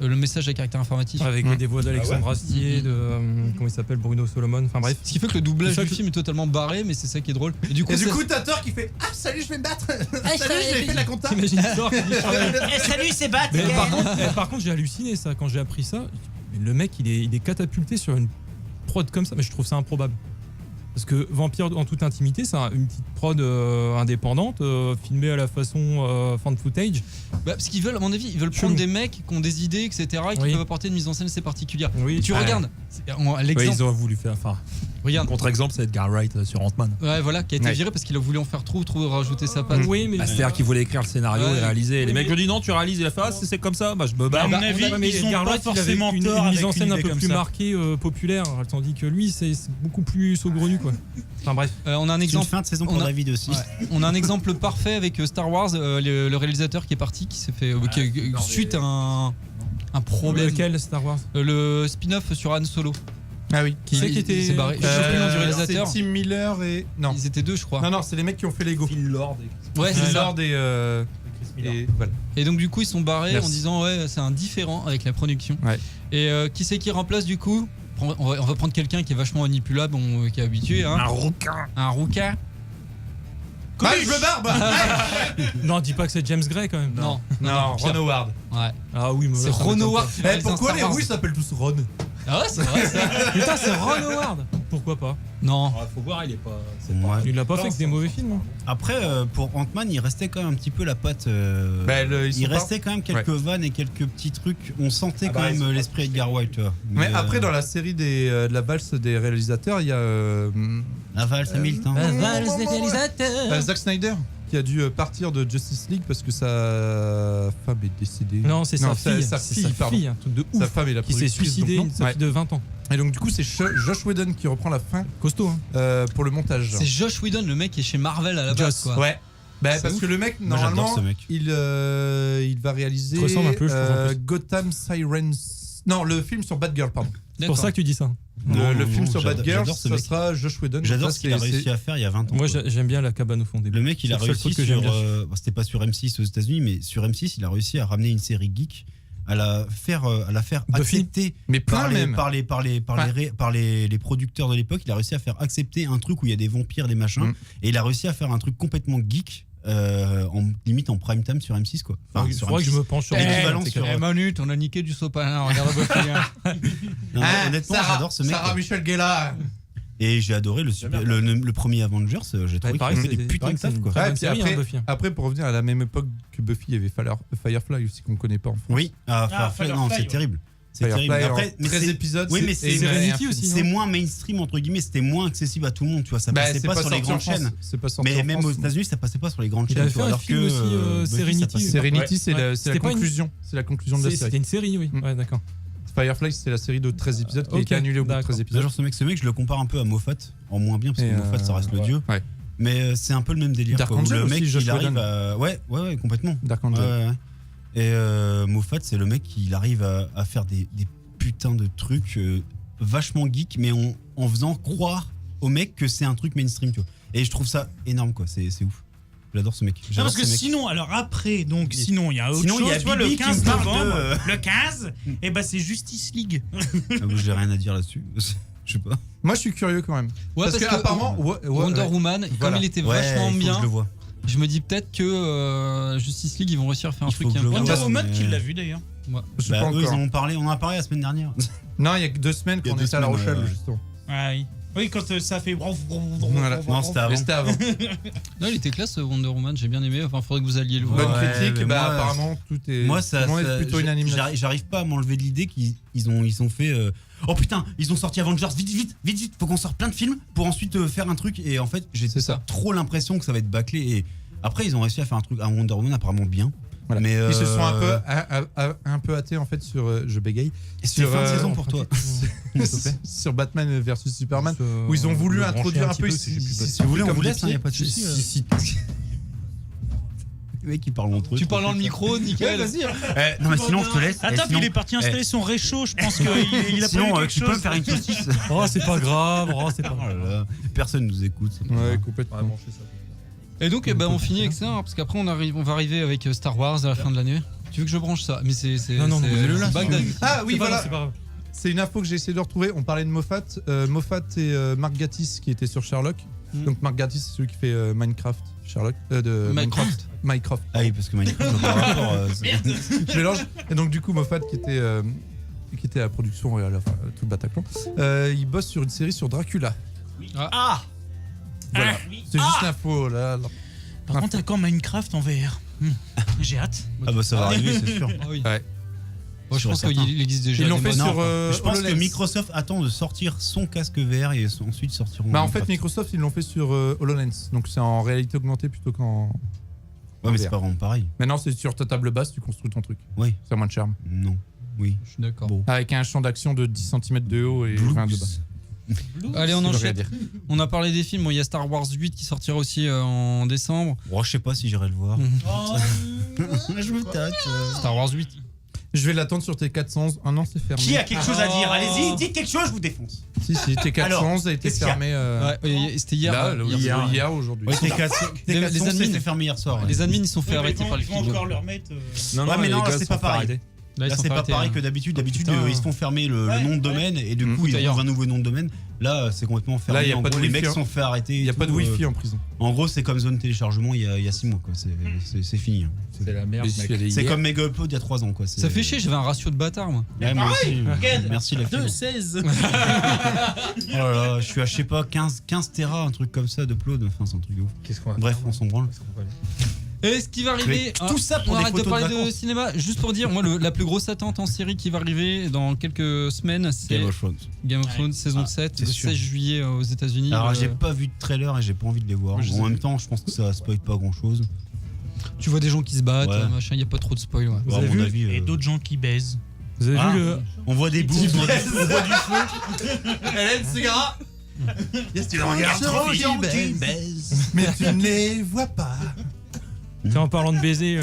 le message à caractère informatif. Avec des voix d'Alexandre Astier, Mhm. de. Comment il s'appelle, Bruno Solomon. Enfin bref. Ce qui fait que le doublage C'est ça du que- film est totalement barré, mais c'est ça qui est drôle. Et du coup, Et du ça- coup, t'as Thor qui fait Ah, salut, je vais me battre. Salut, je vais faire la compta. T'imagines Thor qui dit ça. Salut, c'est Bat. Mais par contre, j'ai halluciné ça quand j'ai appris ça. Le mec, il est catapulté sur une prod comme ça, mais je trouve ça improbable. Parce que Vampire en toute intimité, c'est une petite prod indépendante, filmée à la façon fan footage. Bah, parce qu'ils veulent, à mon avis, ils veulent Chelou. prendre des mecs qui ont des idées, etc., et qui Oui. peuvent apporter une mise en scène assez particulière. Oui. Et tu Ouais. regardes, Ouais, l'exemple, ils ont voulu faire. Enfin, regarde, contre-exemple, c'est Edgar Wright sur Ant-Man. ouais, voilà, qui a été Ouais. viré parce qu'il a voulu en faire trop rajouter sa patte. Oui, mais. Bah, c'est-à-dire qu'il voulait écrire le scénario Ouais. et réaliser. Et les Oui, mecs mais- lui disent non, tu réalises, il a fait ah, c'est comme ça, bah je me barre. À mon bah, avis, Mais ils ont Edgar pas Wright, il avait forcément une tort mise avec en scène une un idée peu comme plus ça. marquée, populaire, tandis que lui, c'est beaucoup plus saugrenu, quoi. Enfin bref. On a un C'est une exemple. fin de saison on pour a- David aussi. Ouais. On a un exemple parfait avec Star Wars, le réalisateur qui est parti, qui s'est fait suite à un problème. Lequel Star Wars Le spin-off sur Han Solo. Ah oui. Qui C'est qui était- s'est barré. Je sais plus le nom du réalisateur. C'est Tim Miller et. Non. Ils étaient deux, je crois. Non, c'est les mecs qui ont fait Lego. Phil Lord. Ouais, c'est Phil ça. Lord et voilà. Et donc du coup ils sont barrés Merci. en disant ouais c'est un différent avec la production. Ouais. Et qui c'est qui remplace du coup? On va prendre quelqu'un qui est vachement manipulable, qui est habitué, hein. Un rouquin. Un rouquin. Ah, je me barbe. Non, dis pas que c'est James Gray quand même. Non. Non, pire. Ron Howard. Ouais. Ah oui, mais C'est là, ça Ron m'étonne Howard. pas. Eh, pourquoi les roues s'appellent tous Ron? Ah ouais c'est vrai ça. Putain, c'est Ron Howard. Pourquoi pas? Non. Faut voir, il est pas. Ouais. Il l'a pas fait que des mauvais films. Hein. Après, pour Ant-Man, il restait quand même un petit peu la patte. Il restait quand même quelques vannes et quelques petits trucs. On sentait quand même l'esprit Edgar Wright. Tu vois. Mais après, dans la série de la valse des réalisateurs, il y a la valse Hamilton. Zack Snyder qui a dû partir de Justice League parce que sa femme est décédée. Non, c'est sa fille. Sa C'est fille, sa pardon. fille, un truc de ouf. Sa femme est la Qui s'est productrice, suicidée, donc non. sa fille de 20 ans. Et donc du coup c'est Josh Whedon qui reprend la fin. Costaud, hein. Pour le montage. C'est Josh Whedon, le mec qui est chez Marvel à la base, quoi. Ouais. Bah, C'est parce ouf. que le mec Moi, j'adore normalement ce mec. il va réaliser Tu ressembles un peu, je trouve, en plus. Gotham Sirens. Non, le film sur Batgirl, pardon. C'est pour ça que tu dis ça. Le film sur j'adore- Batgirl, j'adore ce ça mec. sera Josh Whedon. J'adore Ça, ce qu'il a c'est- réussi à faire il y a 20 ans. Moi, quoi. j'aime bien la cabane au fond des Le mec, il a C'est le seul réussi truc que j'aime sur. bien. C'était pas sur M6 aux États-Unis, mais sur M6, il a réussi à ramener une série geek, à la faire Buffy. accepter Mais plein par les, même. par les, par les, par les, ré- par les producteurs de l'époque. Il a réussi à faire accepter un truc où il y a des vampires, des machins, et il a réussi à faire un truc complètement geek. Limite en prime time sur M6 quoi. Enfin, Il sur faudrait que M6. je me penche sur Équivalent c'est sur- que- Manu, on a niqué du sopalin, regarde Buffy. Hein. Non, honnêtement, j'adore ce mec. Sarah quoi. Michel Gellar. Et j'ai adoré le premier Avengers. J'ai trouvé pareil, qu'il fait c'est- des putains de c'est taf une quoi. très Ouais, bonne puis série, hein, Buffy. après, pour revenir à la même époque que Buffy, il y avait Firefly aussi qu'on connaît pas en France. Oui, Firefly, non, c'est ouais. terrible. C'est Firefly, terrible. en Après, mais 13 c'est- épisodes. Oui, mais et c'est Serenity aussi, c'est non moins mainstream entre guillemets, c'était moins accessible à tout le monde, tu vois, ça Bah, passait c'est pas sur les sorti en grandes France. chaînes. C'est pas sorti Mais en même France. aux États-Unis, ça passait pas sur les grandes Il chaînes. avait tu fait vois, un alors film que, aussi, Buffy, ça Serenity. passait. Serenity, Ouais. c'est la C'était pas une- conclusion. C'est la conclusion de la série. C'était une série, oui. Mm. Ouais, d'accord. Firefly, c'était la série de 13 épisodes qui a Ok, été annulée au bout de 13 d'accord. épisodes. Genre ce mec, je le compare un peu à Moffat, en moins bien parce Et que Moffat ça reste le dieu. Ouais. Mais c'est un peu le même délire. Dark quoi, où Angel le aussi, mec, Josh il arrive Whedon. à. Ouais, complètement. Dark Ouais, Angel. ouais. Et Moffat, c'est le mec qui arrive à faire des putains de trucs vachement geeks, mais en faisant croire au mec que c'est un truc mainstream, tu vois. Et je trouve ça énorme, quoi. C'est ouf. J'adore ce mec. Non, J'adore parce que ce mec. sinon, alors après, donc, sinon, il y a autre Sinon, il y chose. a Tu vois, Bibi le qui 15 me parle de, novembre, le 15, et ben c'est Justice League. Ah, moi, j'ai rien à dire là-dessus. Je sais pas. Moi, je suis curieux quand même. Ouais, parce que apparemment, Wonder Woman, comme Voilà. il était Ouais, vachement il faut que bien, je le vois. je me dis peut-être que Justice League ils vont réussir à faire un Il truc faut qui est que un je peu le vois. Wonder intéressant. Woman qui l'a vu d'ailleurs. Je sais Bah, pas eux, ils encore. en ont parlé, on en a parlé la semaine dernière. Non, il y a que 2 semaines Il y a qu'on 2 était à La semaines, Rochelle, justement. Ah oui. Oui, quand ça fait. Voilà. Non, c'était avant. Mais c'était avant. Non, il était classe Wonder Woman, j'ai bien aimé. Enfin, faudrait que vous alliez le voir. Bonne Ouais, critique, mais bah moi, apparemment tout est, Moi, tout le monde est plutôt unanime. j'arrive pas à m'enlever de l'idée qu'ils ont fait. Oh putain, ils ont sorti Avengers, vite, faut qu'on sorte plein de films pour ensuite faire un truc. Et en fait, j'ai C'est ça. trop l'impression que ça va être bâclé. Et après, ils ont réussi à faire un truc à Wonder Woman apparemment bien. Voilà. Mais Ils se sont un peu hâtés en fait sur je bégaye c'est sur fin de saison pour toi. sur Batman versus Superman où ils ont voulu introduire un peu Si vous voulez, on vous laisse, y a pas de souci. Les mecs, ils parlent entre eux. Tu parles dans le micro, nickel. Non, mais sinon, je te laisse. Attends, sinon, il est parti installer son réchaud. Je pense qu'il a pas sinon, eu quelque tu chose. peux me faire une saucisse. Oh, c'est pas grave. Oh, c'est pas Oh là grave. là, personne nous écoute. c'est pas Ouais, grave. complètement. Et donc, on finit avec ça, hein, parce qu'après, on va arriver avec Star Wars à la fin de l'année. Tu veux que je branche ça? Mais c'est Non, c'est là, Bagdad. Ah oui, C'est pas voilà. grave, c'est pas grave. C'est une info que j'ai essayé de retrouver. On parlait de Moffat. Moffat et Mark Gatiss qui étaient sur Sherlock. Donc Mark Gatiss, c'est celui qui fait Minecraft. Sherlock. De Minecraft. Minecraft. Ah oui, parce que Minecraft, ça n'a pas rapport, Je mélange. Et donc du coup, Moffat qui était à la production et à la fin, tout le Bataclan, il bosse sur une série sur Dracula. Ah Voilà. Ah, oui. C'est juste l'info là. Par contre, quand Minecraft en VR J'ai hâte. Ah bah ça va arriver, c'est sûr. Ah oui. Ouais. Moi, je Sûr pense et certain. qu'il existe déjà. Ils l'ont des fait modes. sur Je pense que HoloLens. Microsoft attend de sortir son casque VR et ensuite sortiront. Bah en fait Minecraft. Microsoft ils l'ont fait sur HoloLens. Donc c'est en réalité augmentée plutôt qu'en. Ouais, mais c'est VR. pas vraiment pareil. Maintenant c'est sur ta table basse, tu construis ton truc. Oui. C'est moins de charme. Non. Oui. Je suis d'accord. Bon. Avec un champ d'action de 10 cm de haut et 20 de bas. Allez, on C'est vrai à enchaîne. dire. On a parlé des films. Bon, il y a Star Wars 8 qui sortira aussi en décembre. Bon, je sais pas si j'irai le voir. Oh, Je me tâte. Star Wars 8. Je vais l'attendre sur T411. Un an c'est fermé. Qui a quelque chose à dire? Allez-y, dites quelque chose, je vous défonce. Si, T411 a été qu'est-ce qu'il y a fermé. Ouais, c'était hier. Là, hier. hier aujourd'hui. Ouais, T4 Les s'est admins. fait fermer hier soir. ouais. Les admins ils sont fait Ouais, arrêter mais par les ils vont films. encore leur mettre. Ouais, mais non, là, c'est pas pareil. Là, ils Là, sont c'est pas arrêtés, pareil hein. que d'habitude. D'habitude, Putain. ils se font fermer le Ouais, nom de domaine et du coup, ils d'ailleurs. ouvrent un nouveau nom de domaine. Là, c'est complètement fermé. Là, y a en pas de gros, les wifi, mecs hein. sont fait arrêter. Il n'y a pas de wifi en prison. En gros, c'est comme zone téléchargement il y a 6 mois. Quoi. C'est fini. hein. C'est la merde, Mais mec. si elle est C'est hier. comme Mega Upload il y a 3 ans. Quoi. Ça fait chier, j'avais un ratio de bâtard moi. Ouais, moi aussi. Regarde, Merci la fibre. 2,16. Oh là là, je suis à je sais pas 15 Tera, un truc comme ça d'upload. Enfin, c'est un truc de ouf. Qu'est-ce qu'on va Bref, faire on s'en branle. Qu'est-ce qu'on va aller Et ce qui va arriver, Mais tout ça pour on des arrête de photos de parler de vacances. cinéma. Juste pour dire, moi, la plus grosse attente en série qui va arriver dans quelques semaines, c'est Game of Thrones. Game of Thrones Ouais. saison Ah, 7, c'est le sûr. 16 juillet aux États-Unis. Alors j'ai pas vu de trailer et j'ai pas envie de les voir. Moi, je les ai En même vus. temps, je pense que ça spoil pas grand chose. Tu vois des gens qui se battent, Ouais. machin, il y a pas trop de spoil. Ouais. Vous à avez mon vu avis, Et d'autres gens qui baisent. Vous avez Ah. vu le. on voit des bouts, on voit du feu. Hélène Segara. Yes, tu le Regarde trop, qui gens qui baise. baisent. Mais tu ne les vois pas. Tiens, en parlant de baiser.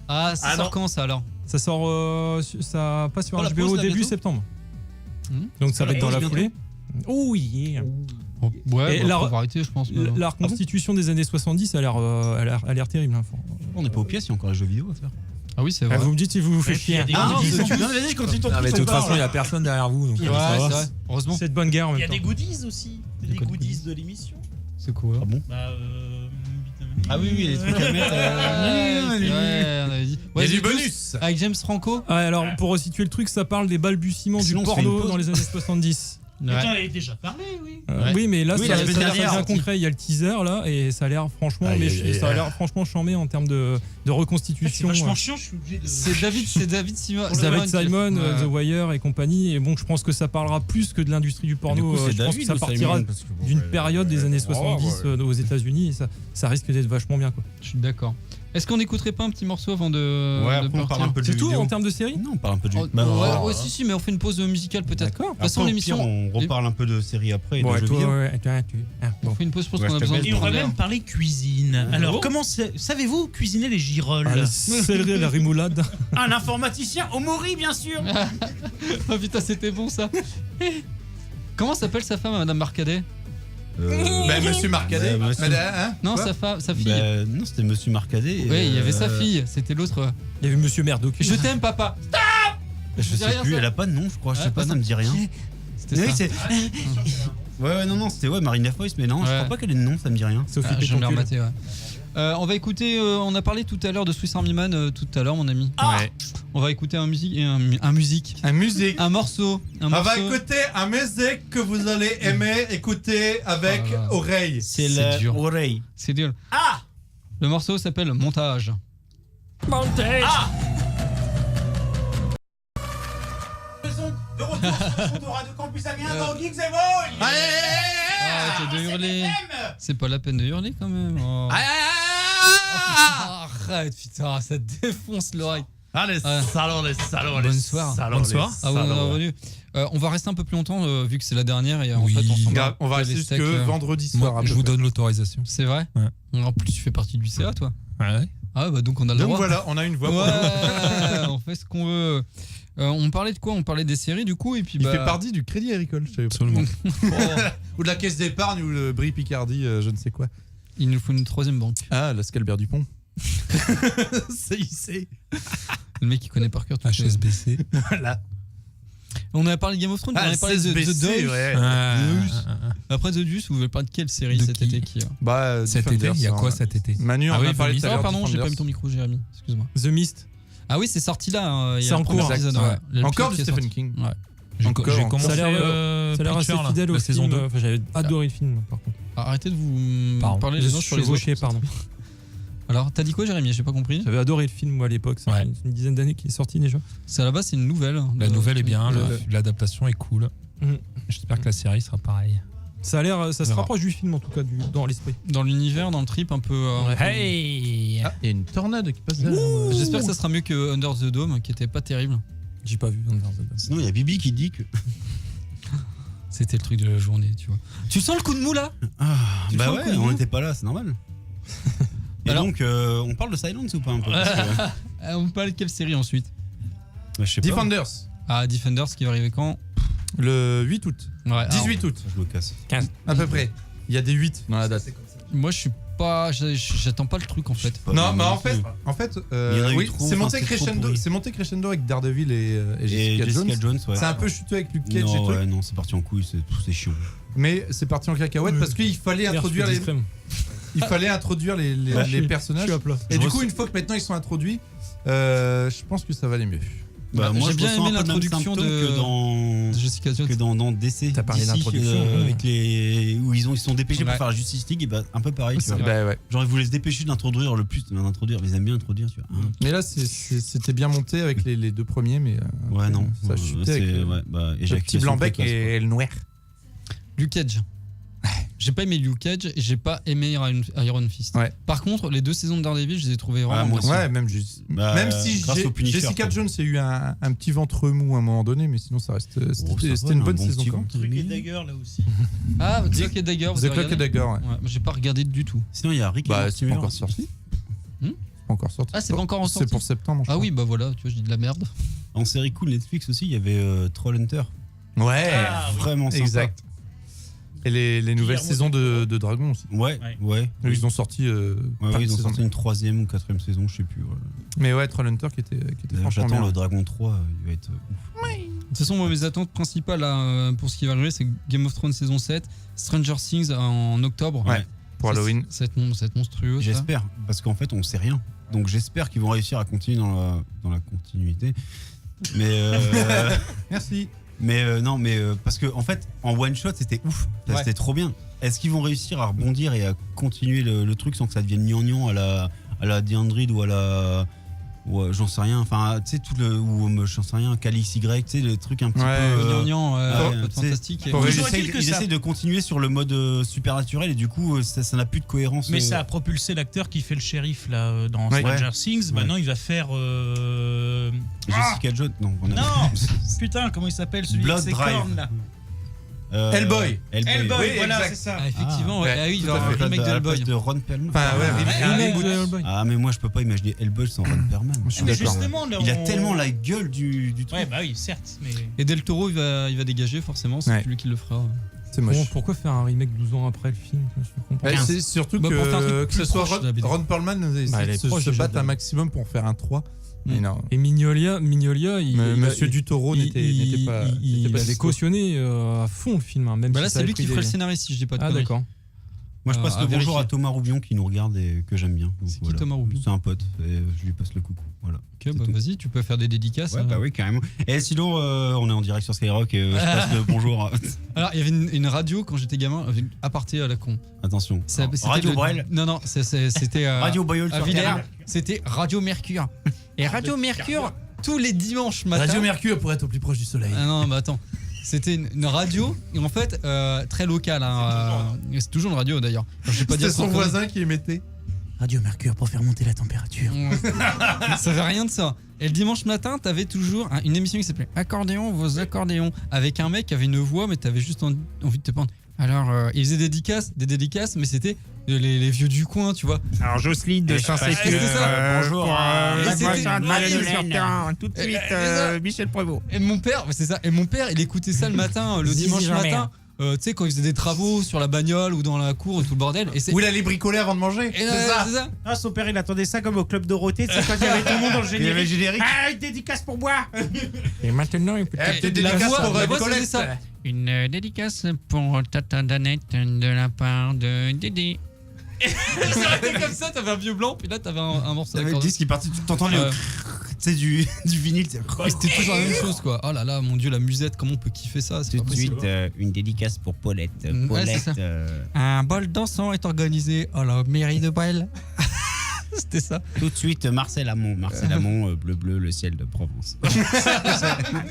Ah, ça Ah, sort non. quand ça alors? Ça sort, ça passe sur Pour la HBO pause, là, début bientôt septembre. Hmm. Donc ça va être dans la bientôt. foulée. Oh yeah. Ouais, Et bah, la- faut arrêter, je pense. maintenant. La reconstitution des années 70 a l'air terrible. Hein. On n'est pas aux pièces, il y a encore les jeux vidéo à faire. Ah oui, c'est Ah, vrai. vous me dites si vous vous faites Ouais, puis il y chier. a des Ah non, goodies. non, vas-y, continue ton Ah, mais de truc, toute on façon, il parle. n'y a personne derrière vous. Donc Ouais, ça va. c'est vrai. Heureusement. C'est de bonne guerre en Il y même a des temps. goodies aussi. Des quoi de goodies de l'émission. C'est quoi? Ah bon? Bah, Ah oui, oui, les trucs à mettre. Ouais, on avait dit. Il y Ouais, a du The Deuce bonus. avec James Franco. Ouais, alors pour resituer le truc, ça parle des balbutiements du Sinon, on se fait une porno pause. dans les années 70. Mais Ouais. j'en avais déjà parlé, oui. Ouais. Oui, mais là, Oui, ça, la semaine ça a l'air dernière, bien sorti. concret. Il y a le teaser là, et ça a l'air franchement, Aïe, mais aïe, aïe, ça a aïe. l'air franchement chambé en termes de C'est reconstitution. vachement chiant, je suis obligé de. C'est David Simon. David qui a- Simon, Ouais. The Wire et compagnie. Et bon, je pense que ça parlera plus que de l'industrie du porno. Je pense que ça partira d'une période des années 70 aux États-Unis et ça risque d'être vachement bien. Quoi. Je suis d'accord. Est-ce qu'on n'écouterait pas un petit morceau avant de. Ouais, de après, on parle partir un peu de C'est jeux tout vidéo. en termes de série. Non, on parle un peu de Oh, jeux vidéo. ouais, si, mais on fait une pause musicale peut-être. D'accord. De toute façon, Après, au l'émission. pire, on reparle un peu de séries après et Bon, de et jeux toi, vidéo. On bon. fait une pause, je pense Ouais, qu'on a je besoin t'appelle. de Et on va prendre l'air. même parler cuisine. Alors, comment savez-vous cuisiner les girolles? Ah, la céleri, la rimoulade. Un informaticien au Mori, bien sûr. Oh putain, c'était bon ça. Comment s'appelle sa femme, Madame Marcadet? Ben, monsieur Marcadet. Ouais, monsieur- Madame, hein, Non, quoi sa femme, sa fille. Bah, non, c'était Monsieur Marcadet. Oui, il y avait sa fille, c'était l'autre. Il y avait Monsieur Merdoc. Je t'aime, papa. Je dis sais rien, plus, ça. elle a pas de nom, je crois. Je Ouais, sais pas, ça me dit rien. C'était Oui, ça. c'est. Ouais, non, c'était Marina Foïs, mais non, je Ouais. crois pas qu'elle ait de nom, ça me dit rien. Sophie Ah, je vais me Pétoncule. remater, ouais. On va écouter, on a parlé tout à l'heure de Swiss Army Man tout à l'heure, mon ami. Ouais. On va écouter un musique, Un musique. un morceau. On va écouter un musique que vous allez aimer écouter avec Ah. oreille. C'est C'est la dur. oreille. C'est dur. Ah. Le morceau s'appelle Montage. Montage. Ah. De retour sur de Radio Campus Amiens dans Geeks et Voy. Arrête de hurler. C'est pas la peine de hurler quand même. Oh. Arrête, putain, ça te défonce l'oreille. Ah, les Ah. salauds, les salauds, Bonsoir. Bonsoir. Ah ouais, on est revenu. On va rester un peu plus longtemps vu que c'est la dernière et en Oui. fait on s'en Gars, on va rester les jusque steaks, vendredi soir. Moi, à je peu vous près. donne l'autorisation. C'est vrai. Ouais. En plus tu fais partie du CA toi. Ouais. Ah bah donc on a le Donc droit. voilà, on a une voix. Ouais, on fait ce qu'on veut. On parlait de quoi? On parlait des séries du coup et puis Il bah. fait partie du Crédit Agricole, je savais pas. Absolument. Ou de la Caisse d'épargne ou le Brie Picardie, je ne sais quoi. Il nous faut une troisième banque. Ah, la Scalbert Dupont. CIC. Le mec qui connaît par cœur tout HSBC. Voilà. On a parlé de Game of Thrones, on Ah, a parlé de The CSBC, Deuce. ouais. Après The Deuce, vous voulez parler de quelle série De cet qui été qui Bah, Cet été, Defenders, il y a quoi hein. cet été? Manu, Ah on oui, a parlé The tout à Ah l'heure. pardon, j'ai pas mis Defenders. ton micro, Jérémy. Excuse-moi. The Mist. Ah oui, c'est sorti là. Il y C'est a en le premier cours. épisode. Ouais. Le Encore pilote du qui est Stephen sorti. King. Ouais. J'ai Encore. commencé Ça a l'air assez Preacher, là, fidèle au la saison film. 2. Enfin, j'avais adoré le film par contre. Arrêtez de vous Pardon. parler les uns sur les Chevauché, autres. pardon. Alors, t'as dit quoi, Jérémy? J'ai pas compris. J'avais adoré le film moi à l'époque. Ça Ouais. fait une dizaine d'années qu'il est sorti déjà. C'est à la base, c'est une nouvelle. La nouvelle est bien, Le- l'adaptation est cool. Mhm. J'espère que la série sera pareille. Ça a l'air, ça se verra. rapproche du film en tout cas dans l'esprit. Dans l'univers, dans le trip, un peu. Ouais. Hey. Ah, il y a une tornade qui passe là. J'espère que ça sera mieux que Under the Dome, qui était pas terrible. J'ai pas vu. Sinon, il y a Bibi qui dit que. C'était le truc de la journée, tu vois. Tu sens le coup de mou là? Ah, Tu bah sens le ouais, coup de on mou n'était pas là, c'est normal. Et Alors- donc, on parle de Silence ou pas un peu parce que- On parle de quelle série ensuite? Bah, je sais pas. Defenders. Ah, Defenders qui va arriver quand? Le 8 août. Ouais, 18 août, Je me casse. à peu près. Il y a des 8 dans la date. alors, moi, je suis pas. J'attends pas le truc en fait. Pas Non, bien mais non en fait, plus. Il y en a eu oui, trop, c'est enfin, monté c'est trop crescendo. pourri. C'est monté crescendo avec Daredevil et Et Jessica Jones. ouais. C'est un peu chuté avec Luke Cage et Non, tout. ouais, non, c'est parti en couille, c'est chiant. Mais c'est parti en cacahuète parce qu'il fallait introduire les, il fallait introduire les personnages. Je suis à plat. Et du coup, une fois que maintenant ils sont introduits, je pense que ça va aller mieux. Bah, moi, j'ai je bien ressens aimé un peu le même l'introduction symptôme que Jessica Jones. dans DC. T'as parlé DC, d'introduction, avec les où ils se sont dépêchés Ouais. pour faire la Justice League, et bah un peu pareil. Tu C'est vois. vrai. Bah ouais. Genre ils voulaient se dépêcher d'introduire le plus, d'introduire. Ils aiment bien introduire, tu vois. Mais là, c'était bien monté avec les deux premiers, mais Ouais, non. ça a chuté avec c'est ouais, bah, le petit blanc bec et le noir. Luke Cage. J'ai pas aimé Luke Cage et j'ai pas aimé Iron Fist. Ouais. Par contre, les 2 saisons de Daredevil, je les ai trouvées vraiment moi bien. aussi. Ouais, même Bah, même si grâce au Punisher, Jessica quoi. Jones a eu un petit ventre mou à un moment donné, mais sinon ça reste c'était ça va, une un bonne bon saison petit quand même. ventre. Truc et Dagger là aussi. Ah, The Clock and Dagger. vous The avez Clock and regardé Dagger, ouais. Ouais, j'ai pas regardé du tout. Sinon il y a Rick et Bah, Morty c'est pas encore aussi. sorti. Hmm C'est pas encore sorti. Ah, c'est pas encore sorti. C'est pour septembre. je Ah crois. oui, bah voilà, tu vois, je dis de la merde. En série cool Netflix aussi, il y avait Trollhunter. Ouais. Ah, oui. Vraiment sympa. Exact. Et les nouvelles Guillermo saisons del de Dragon aussi. Ouais. Ouais. Ils ont sorti. Ouais, plein de ils ont saisons. sorti une 3e ou 4e saison, je sais plus. Ouais. Mais ouais, Trollhunter qui était D'ailleurs, franchement j'attends bien. le Dragon 3, il va être ouf. De toute façon, moi, mes attentes principales là, pour ce qui va arriver, c'est Game of Thrones saison 7, Stranger Things en octobre. Ouais, pour Ça, Halloween. Ça va être monstrueux. ça. J'espère, parce qu'en fait on sait rien. Donc j'espère qu'ils vont réussir à continuer dans la continuité. Mais Merci. non, mais parce que en fait en one shot c'était ouf, Ouais. c'était trop bien. Est-ce qu'ils vont réussir à rebondir et à continuer le truc sans que ça devienne gnangnan à la Diandrid ou à la j'en sais rien, enfin tu sais tout le ou j'en sais rien Calix Y, tu sais le truc un petit Ouais, peu Gnangnan, ouais, tu sais, fantastique. faut ils réussir essaient de continuer sur le mode supernatural et du coup ça n'a plus de cohérence. Mais ça a propulsé l'acteur qui fait le shérif là dans Ouais. Stranger Things. Ouais. Maintenant, il va faire. Jessica Jones, non, on a- Non Putain, comment il s'appelle celui Blood avec ses Drive. cornes là Hellboy. Hellboy, Oui, voilà, exact. c'est ça. Ah, effectivement, Ah, ouais. ouais, Ah oui, il tout va y à avoir un fait. remake de à la place Hellboy. de Ron Perlman. Enfin, ouais, Ah, reboot. Hellboy. Ah mais moi je peux pas imaginer Hellboy sans Ron Perlman. Je suis Mais d'accord. justement, là, Il a on- tellement la gueule du truc. Ouais, bah oui, certes. Mais... Et Del Toro, il va dégager forcément, c'est Ouais. lui qui le fera. C'est moche. Bon, pourquoi faire un remake 12 ans après le film Je comprends Ouais, pas. c'est surtout Bah, pour faire un truc que plus ce soit proche de la BD. Ron Perlman essaie Bah, elle de est se proche se déjà battre de- un maximum pour faire un 3. Mais non. Et Mignolia, Monsieur Dutoro n'était pas. il n'était pas avait dispo. cautionné à fond le film, hein, même Bah si là, ça c'est avait lui qui pris ferait des- le scénario si je dis pas de Ah conneries. d'accord. Moi je passe à le bonjour vérifier. à Thomas Roubion qui nous regarde et que j'aime bien. Donc, C'est qui, Thomas Roubion C'est un pote et je lui passe le coucou. Voilà. Ok, bah tout. vas-y, tu peux faire des dédicaces. Ouais, bah oui, carrément. Et sinon, on est en direct sur Skyrock et je passe le bonjour. Alors, il y avait une radio quand j'étais gamin, avec une aparté à la con. Attention. Ça- c'était Radio le- Brel. Non, non, c'était Radio Boyol à sur Villers. Canal. C'était Radio Mercure. Et Radio Mercure, tous les dimanches matin. Radio Mercure pour être au plus proche du soleil. Ah non, mais attends. C'était une radio, et en fait, très locale. Hein, c'est toujours une radio d'ailleurs. Enfin, je vais pas dire C'était son sans voisin qui émettait. Radio Mercure pour faire monter la température. Ça fait rien de ça. Et le dimanche matin, t'avais toujours une émission qui s'appelait Accordéon, vos accordéons, avec un mec qui avait une voix, mais t'avais juste envie de te prendre. Alors, il faisait des dédicaces, mais c'était les vieux du coin, tu vois. Alors Jocelyne de Saint-Sécu, c'est ça. Bonjour. Et c'était- tout de Et- suite et ça. Michel Prévost. Et mon père, c'est ça. Et mon père, il écoutait ça le matin, le Zizi dimanche Jean-Mère. matin. Tu sais, quand il faisait des travaux sur la bagnole ou dans la cour et tout le bordel. Et c'est. Où il allait bricoler avant de manger. Et C'est ça. c'est ça. Ah, son père, il attendait ça comme au club Dorothée, tu sais, quand il y avait tout le monde dans le Il y avait le générique. générique. Ah, une dédicace pour moi. Et maintenant, une petite... Eh, t'es La dédicace voix, pour la voix, Colette. c'était ça. Une dédicace pour Tata Danette de la part de Didi. Ça aurait été comme ça, t'avais un vieux blanc, puis là t'avais un morceau T'avais le d'accordéon. disque qui partait, tu t'entends Ouais. tu sais du vinyle. tu sais. Et c'était toujours la même chose quoi. Oh là là, mon dieu, la musette, comment on peut kiffer ça? C'est Tout pas de possible. suite, une dédicace pour Paulette. Ouais, c'est ça. Un bol dansant est organisé à la mairie de Brel. C'était ça. Tout de suite, Marcel Amont. Marcel Amont, bleu bleu, le ciel de Provence. Bleu,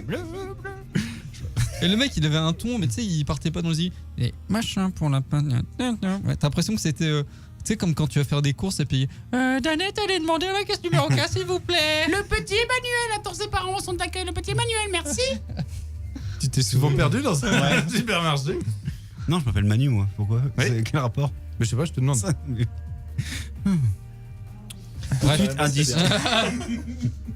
bleu, bleu. Et le mec, il avait un ton, mais tu sais, il partait pas dans les et machin pour la peine. Ouais, t'as l'impression que c'était. Tu sais, comme quand tu vas faire des courses et puis. Danette, allez demander la caisse numéro 4, s'il vous plaît. Le petit Emmanuel attend ses parents au centre d'accueil. Le petit Emmanuel, merci. Tu t'es souvent perdu dans un supermarché. Non, je m'appelle Manu, moi. Pourquoi Oui. C'est quel rapport Mais je sais pas, je te demande. Ça, mais- Bref, un disque.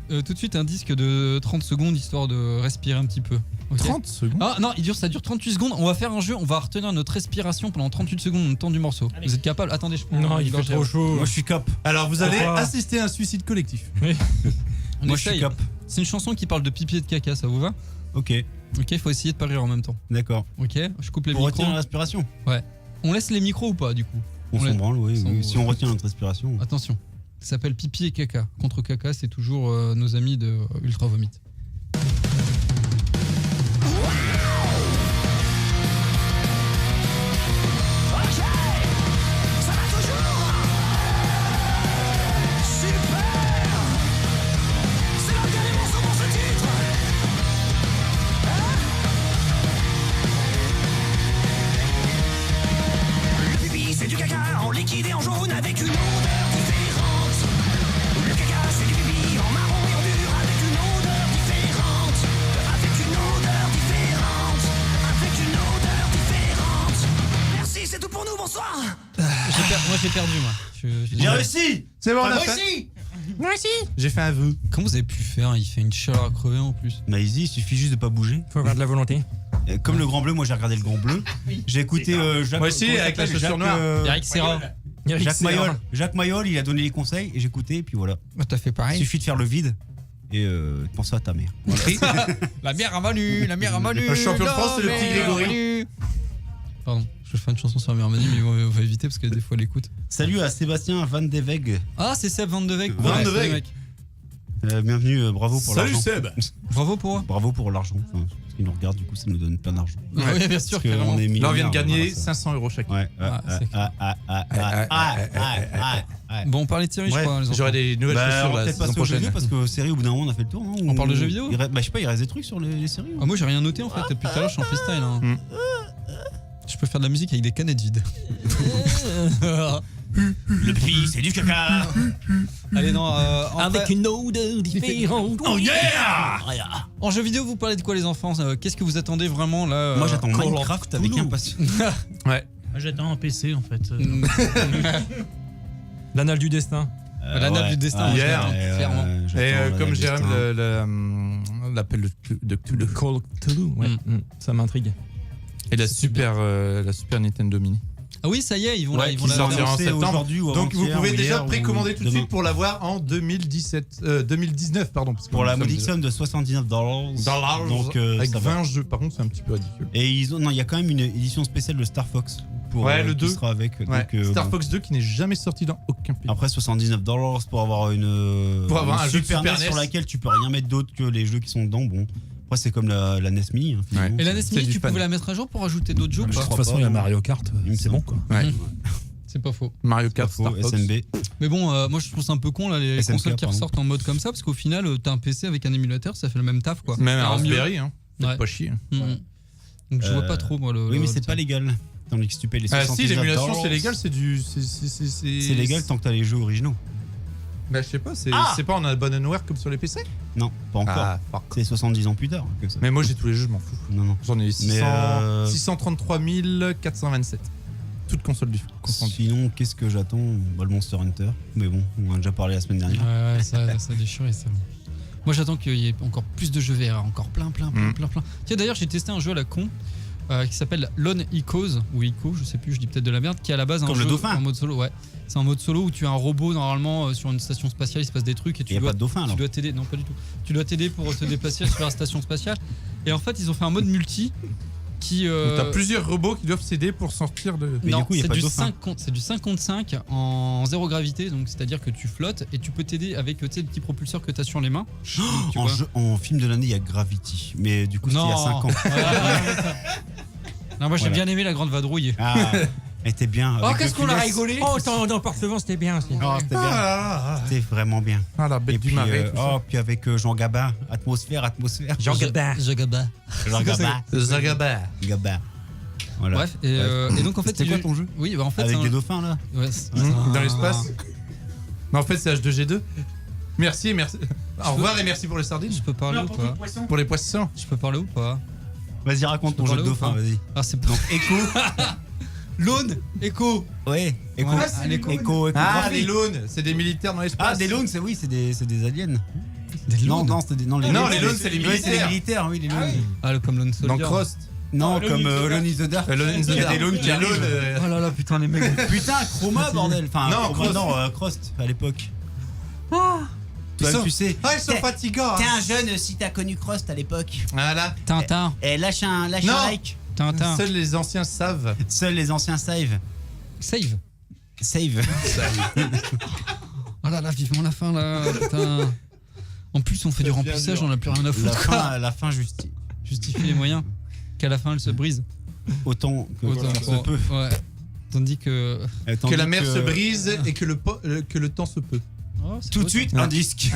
tout de suite, un disque de 30 secondes histoire de respirer un petit peu. Ok. 30 secondes. Ah non, ça dure 38 secondes. On va faire un jeu, on va retenir notre respiration pendant 38 secondes le temps du morceau. Allez. Vous êtes capable? Attendez, je prends Non, une il fait gorgée. trop chaud. Moi, je suis cop. Alors vous allez Pourquoi assister à un suicide collectif. On Moi, je suis essaye. cop. C'est une chanson qui parle de pipi et de caca, ça vous va? Ok, Ok, il faut essayer de pas rire en même temps. d'accord. Ok, je coupe les Pour micros. retenir la respiration. On laisse les micros ou pas du coup? On On s'en les- branle, oui. s'en- Oui. Si on retient notre respiration. Attention, ça s'appelle pipi et caca. Contre caca, c'est toujours nos amis de Ultra Vomit. Moi j'ai perdu moi. J'ai réussi. C'est bon, on a Moi fait. aussi. Moi aussi. J'ai fait un vœu. Comment vous avez pu faire? Il fait une chaleur à crever en plus. Bah easy, il suffit juste de pas bouger. Faut avoir de la volonté. Comme le Grand Bleu, moi j'ai regardé le Grand Bleu. J'ai écouté Jacques. Moi aussi, comment il avec la s'appelle, chaussure Jacques, noire. Eric Serra. Jacques Mayol, il a donné les conseils et j'ai écouté et puis voilà. T'as fait Il pareil. suffit de faire le vide et de penser à ta mère. Voilà. La bière à Manu, la bière à Manu. Le champion de France, c'est le la petit bière à Grégory. Manu. Pardon, je vais faire une chanson sur la bière à Manu, mais on va éviter parce que des fois elle écoute. Salut à Sébastien Van de Weg. Ah, c'est Seb Van de Weg. Van de salut, Weg. mec. Bienvenue, bravo pour Salut l'argent. Seb. Bravo pour eux. Bravo pour l'argent. Enfin, parce qu'ils nous regardent, du coup, ça nous donne plein d'argent. Oui, bien sûr, Parce que carrément. on est Là, on vient de millionnaires, gagner voilà, ça. 500 € chacun. Ouais. c'est Bon, on parlait de série, je Ouais, crois. les enfants. J'aurai des nouvelles Bah, on chaussures va la peut-être saison passer aux jeux prochaine. vidéo parce que série, au bout d'un moment, on a fait le tour. Non On parle de jeux vidéo Bah, je sais pas, il reste des trucs sur les séries. Ah, moi j'ai rien noté en fait, depuis tout à l'heure je suis en freestyle. Hein. Je peux faire de la musique avec des canettes vides. Le pays, c'est du caca. Allez, non, Avec une odeur différente. Oh yeah. en jeu vidéo, vous parlez de quoi les enfants? Qu'est-ce que vous attendez vraiment là? Moi, j'attends Call of Minecraft avec Cthulhu. impatience. Ouais. Moi, j'attends un PC en fait. L'anal du destin. L'anal du destin, ouais, hier, clairement. Et comme Jérém l'appelle de Le Call of Cthulhu. Ouais. Ça m'intrigue. et la Super Nintendo Mini. Ah oui, ça y est, ils vont Ouais, ils vont qui la sortira en annoncé septembre. aujourd'hui ou Donc vous avant-hier pouvez ou déjà hier précommander ou tout de demain. suite pour l'avoir en 2019 pardon. Parce que Pour la nous sommes modique déjà- somme de $79. Donc, avec ça va. 20 jeux. Par contre, c'est un petit peu ridicule. Et il y a quand même une édition spéciale de Star Fox. Pour, Ouais, le qui 2. sera avec. Ouais. Donc, Star bon. Fox 2 qui n'est jamais sorti dans aucun pays. Après $79 pour avoir une Pour avoir un jeu de Super Super NES sur NES. laquelle tu peux rien mettre d'autre que les jeux qui sont dedans. Bon, après c'est comme la NES Mini. Hein, finalement. Et la NES C'est Mini, du tu fan. pouvais la mettre à jour pour ajouter d'autres jeux ou Je pas? De toute crois façon, pas, il y a non. Mario Kart, Il me c'est bon semble. quoi. Ouais. C'est pas faux. Mario Kart, Faux, Star Fox. SNB. Mais bon, moi je trouve ça un peu con là, les SNK, consoles qui pardon. ressortent en mode comme ça, parce qu'au final, t'as un PC avec un émulateur, ça fait le même taf quoi. Même un Alors, mieux. Raspberry, hein. Faites Ouais. pas chier. Donc je vois pas trop moi le. Oui, mais c'est le- pas légal. Tandis que si tu payes les Ah $79. si, l'émulation c'est légal, c'est du. C'est légal tant que t'as les jeux originaux. Bah je sais pas, c'est Ah pas en abandonware comme sur les PC. Non, pas encore. Ah, fuck. C'est 70 ans plus tard que ça. Mais moi j'ai tous les jeux, je m'en fous. Non, non. J'en ai 633 427. Toutes consoles du confondues. Sinon, qu'est-ce que j'attends? Bah, le Monster Hunter. Mais bon, on en a déjà parlé la semaine dernière. Ouais, ça a déchiré ça. Moi j'attends qu'il y ait encore plus de jeux VR, encore plein. Tiens d'ailleurs j'ai testé un jeu à la con qui s'appelle Lone Echoes ou Echo, je sais plus, je dis peut-être de la merde, qui est à la base un Comme le jeu dauphin. en mode solo. Ouais, c'est un mode solo où tu as un robot normalement sur une station spatiale, il se passe des trucs et Il tu n'y a dois pas de dauphin tu alors. dois t'aider. Non pas du tout. Tu dois t'aider pour te déplacer sur la station spatiale. Et en fait ils ont fait un mode multi qui. Donc t'as plusieurs robots qui doivent s'aider pour sortir de. Mais non, du coup, il y a c'est pas de du dauphin. 50 c'est du 55 en zéro gravité, donc c'est-à-dire que tu flottes et tu peux t'aider avec tu sais, le petit propulseur que tu as sur les mains. Tu En, vois. en film de l'année, il y a Gravity. Mais du coup, c'était il y a 5 ans. Non, moi j'ai Voilà. bien aimé la grande vadrouille. Ah, elle était bien. Oh, avec qu'est-ce le qu'on a Funès. rigolé. Oh, dans Parcevent, c'était bien aussi. Oh, c'était bien. C'était vraiment bien. Ah la Et bête du puis, marais. tout ça. puis avec Jean Gabin, atmosphère. Jean Gabin. Jagaba. Jean Gabin. Zagaba. Gabin. Voilà. Bref, et donc en fait C'était c'est quoi du- ton jeu? Oui, bah en fait Avec c'est des un- dauphins là. ouais, Dans l'espace. Mais en fait c'est H2G2. Merci et merci. Au revoir et merci pour les sardines. Je peux parler ou pas? Pour les poissons. Je peux parler ou pas? Vas-y, raconte Je peux ton jeu de parler ou dauphin, pas vas-y. Ah c'est pas. Donc, Echo. Lone Echo. Ouais, Echo. Ouais, ah, l'Echo. Echo. Ah Echographie. les loans, c'est des militaires dans l'espace. Ah, des loans, oui, c'est des aliens. Des Non, loons. non, c'était des. Non, Non, les loans, c'est les Oui, c'est les militaires. militaires, oui, les loans. Ah le comme Lone Dans Soldier. Crost. Non, comme Alone in the Dark. Alone in the Il y a Dark. des loans qui Les loans, arrivent. Oh là là putain les mecs. Putain, Chroma, bordel. Enfin, Non, Chroma, Crost. non, Crost, à l'époque. Ils sont- tu sais. Ah, ils sont fatigants. T'es hein. un jeune si t'as connu Crost à l'époque. Voilà. Tintin. Et lâche un Non. like. Tintin. Seuls les anciens savent. Seuls les anciens save. Save. Save. Oh là là vivement la fin là putain. En plus on fait du remplissage, on a plus rien à La foutre. fin, la fin Justifie les moyens. Qu'à la fin elle se brise. autant que Autant. faire se peut. Ouais. Tandis que. Que la mer se brise et que le temps se peut. Oh, c'est Tout de beau, suite, Ouais. un disque.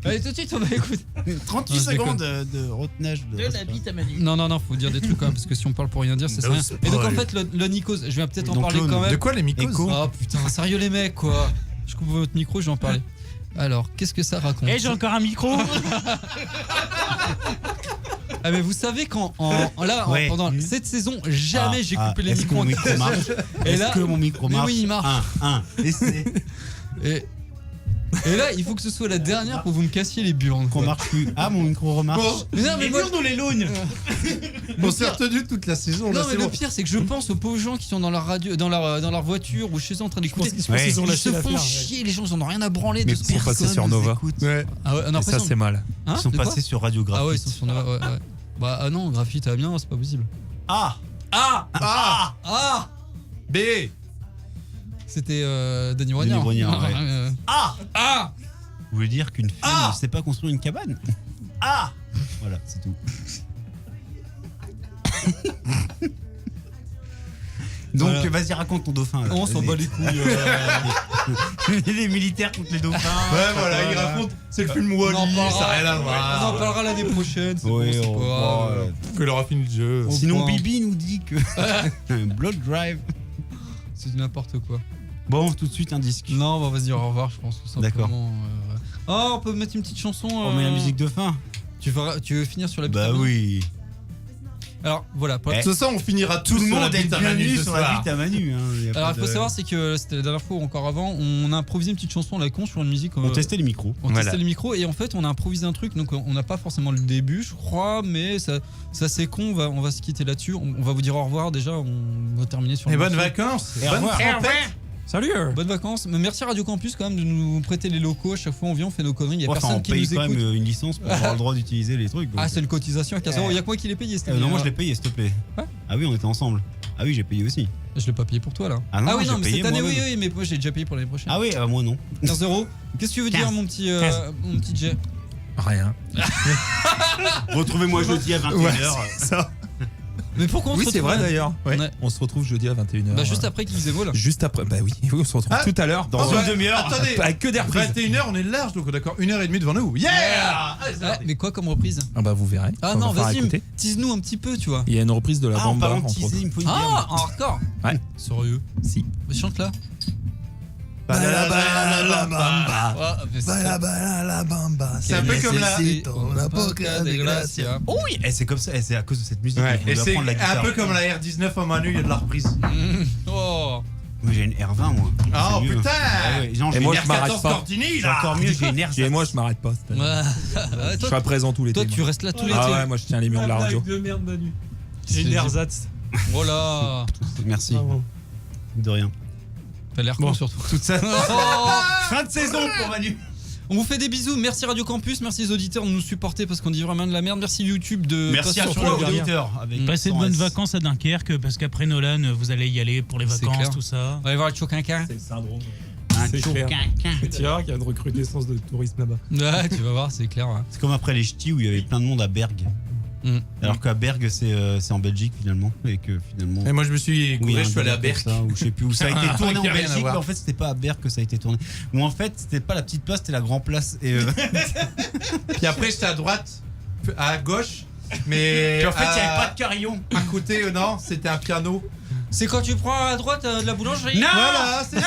Allez, tout de suite, on va écouter. 38 Non, je secondes de retenage. De la bite à Manu. Non, faut dire des trucs quand même, parce que si on parle pour rien dire, ça sert à rien. Et donc, en fait, le Nikos, je vais peut-être en Donc, parler Lone. quand même. De quoi les mycoses Écho. Oh putain, sérieux les mecs, quoi. Je coupe votre micro, je vais en parler. Alors, qu'est-ce que ça raconte? Et j'ai encore un micro. Ah mais vous savez Ouais. pendant cette saison, jamais j'ai coupé les est-ce que micros. mon micro marche Et Est-ce là, que mon micro mais marche oui, il marche. Essai. Et là, il faut que ce soit la dernière pour que vous me cassiez les burnes. Qu'on marche plus. Ah, mon micro remarche. Mais non, mais Les moi, burnes ou les lounes On s'est retenu toute la saison. non, là, mais c'est le bon. pire, c'est que je pense aux pauvres gens qui sont dans leur radio, dans leur voiture ou chez eux en train d'écouter. Je pense qu'ils ont Ils lâché se l'affaire. font ouais. chier, les gens, ils en ont rien à branler Mais de ce Ils sont passés personne sur nous Nova. écoute. Ouais. Ah ouais, non, Et ça, c'est mal. Hein, Ils sont de quoi passés sur Radio Ah ouais, ils Graphite. sont sur Nova. Ouais. Bah ah non, Graphite, ça va bien, c'est pas possible. Ah Ah B. C'était Denis Brognard. Brognard, ouais. Ah Vous voulez dire qu'une fille ne sait pas construire une cabane Voilà, c'est tout. Donc, Voilà. vas-y, raconte ton dauphin. Là. On s'en Vas-y. bat les couilles. Les militaires contre les dauphins. Ouais, voilà, il raconte. C'est le film Wall-E, ça n'a rien à On en voir. parlera l'année prochaine. C'est Oui, bon, c'est on pas grave. Que leur a fini le jeu. Sinon, point. Bibi nous dit que Blood Drive. C'est du n'importe quoi. Bon, tout de suite un disque. Non, on va se dire au revoir, je pense tout simplement. D'accord. Oh, on peut mettre une petite chanson. On met la musique de fin. Tu veux finir sur la Bah bite à oui. Alors voilà. Eh, De toute façon, on finira Tout tous le sur la monde est bite à Manu bienvenu ce sur la soir. bite à Manu. Hein. Y a Alors pas il faut de- savoir, c'est que c'était la dernière fois ou encore avant, on a improvisé une petite chanson à la con sur une musique. On testait les micros. On Voilà. testait les micros et en fait on a improvisé un truc, donc on n'a pas forcément le début, je crois, mais ça c'est con. On va se quitter là-dessus. On va vous dire au revoir déjà. On va terminer sur. Et le bonnes morceau. vacances. Et au Bonne revoir. trompette. Salut Bonnes vacances. Mais merci Radio Campus quand même de nous prêter les locaux. À chaque fois on vient, on fait nos conneries. Il y a Enfin, personne on qui paye nous quand écoute. même une licence pour avoir le droit d'utiliser les trucs. donc. Ah, c'est une cotisation à 15 euros. Il y a que moi qui l'ai payé. C'était Non, moi je l'ai payé, s'il te plaît. Ouais. Ah oui, on était ensemble. Ah oui, j'ai payé aussi. Je l'ai pas payé pour toi là. Ah non, oui, j'ai non, mais payé cette année, moi-même. oui, mais moi j'ai déjà payé pour l'année prochaine. Ah oui, moi non. 15 euros. Qu'est-ce que tu veux dire, 15. mon petit Jay? Rien. Retrouvez-moi jeudi à 21h. Ça. Mais pourquoi on Oui, se c'est retrouve vrai d'ailleurs. Ouais. Ouais. On se retrouve jeudi à 21h. Bah, juste après qu'ils Wall. Juste après. Bah oui, on se retrouve Ah. tout à l'heure. Dans une demi-heure. Attendez, Avec que des reprises. 21h, on est large, donc on a encore 1h30 devant nous. Yeah. Allez, c'est Ouais, parti. mais quoi comme reprise? Ah bah vous verrez. Ah On va non, faire vas-y, écouter. tease-nous un petit peu, tu vois. Il y a une reprise de la Ah, en Bamba parlant de entre autres. teaser, il me faut une Ah, bière. en hardcore. Ouais. Sérieux. Si. Mais chante là. Bamba. Ah, mais c'est la Bamba. C'est un peu comme la. Oh oui, c'est comme ça, c'est à cause de cette musique Ouais, qu'on et doit c'est prendre la guitare. un peu comme la R19 en Manu, il y a de la reprise. Oh. Moi j'ai une R20 moi. Oh C'est mieux. putain. Ah ouais, genre, Et j'ai moi, une je m'arrête R14 pas. Cortini, J'ai là. encore mieux, j'ai une R. Et moi, je m'arrête pas. cette année. Ouais. Je toi, serai présent tous les toi, temps. tu restes là tous l'été. Ah ouais, moi je tiens les murs de la radio. de merde, Manu. C'est J'ai une du- ersatz. Voilà. Merci. Bravo. De rien. T'as l'air con surtout. Toute ça. Oh. Fin de saison pour Manu. On vous fait des bisous. Merci Radio Campus. Merci les auditeurs de nous supporter parce qu'on dit vraiment de la merde. Merci YouTube de. Merci à passer sur toi, le dernier. auditeur. Passez de bonnes vacances à Dunkerque parce qu'après Nolan, vous allez y aller pour les C'est vacances, clair. tout ça. On va aller voir le Choquinquin. C'est le syndrome. Un C'est chaud. clair. Tu vois qu'il y a une recrudescence de tourisme là-bas. Ouais, tu vas voir, c'est clair. Ouais. C'est comme après les ch'tis où il y avait plein de monde à Bergue. Mm. Alors qu'à Bergue c'est en Belgique finalement et que finalement. Et moi je me suis Oui, il y a gouré, un je suis allé à délire comme Berck. ça, ou je sais plus où ça a été tourné en Qui a rien à Belgique, voir. mais en fait c'était pas à Berck que ça a été tourné. Ou en fait c'était pas la petite place, c'était la grande place. Et Puis après j'étais à droite, à gauche, mais puis en fait il y avait pas de carillon. à côté, non, c'était un piano. C'est quand tu prends à droite de la boulangerie. Non, Voilà, c'est ça.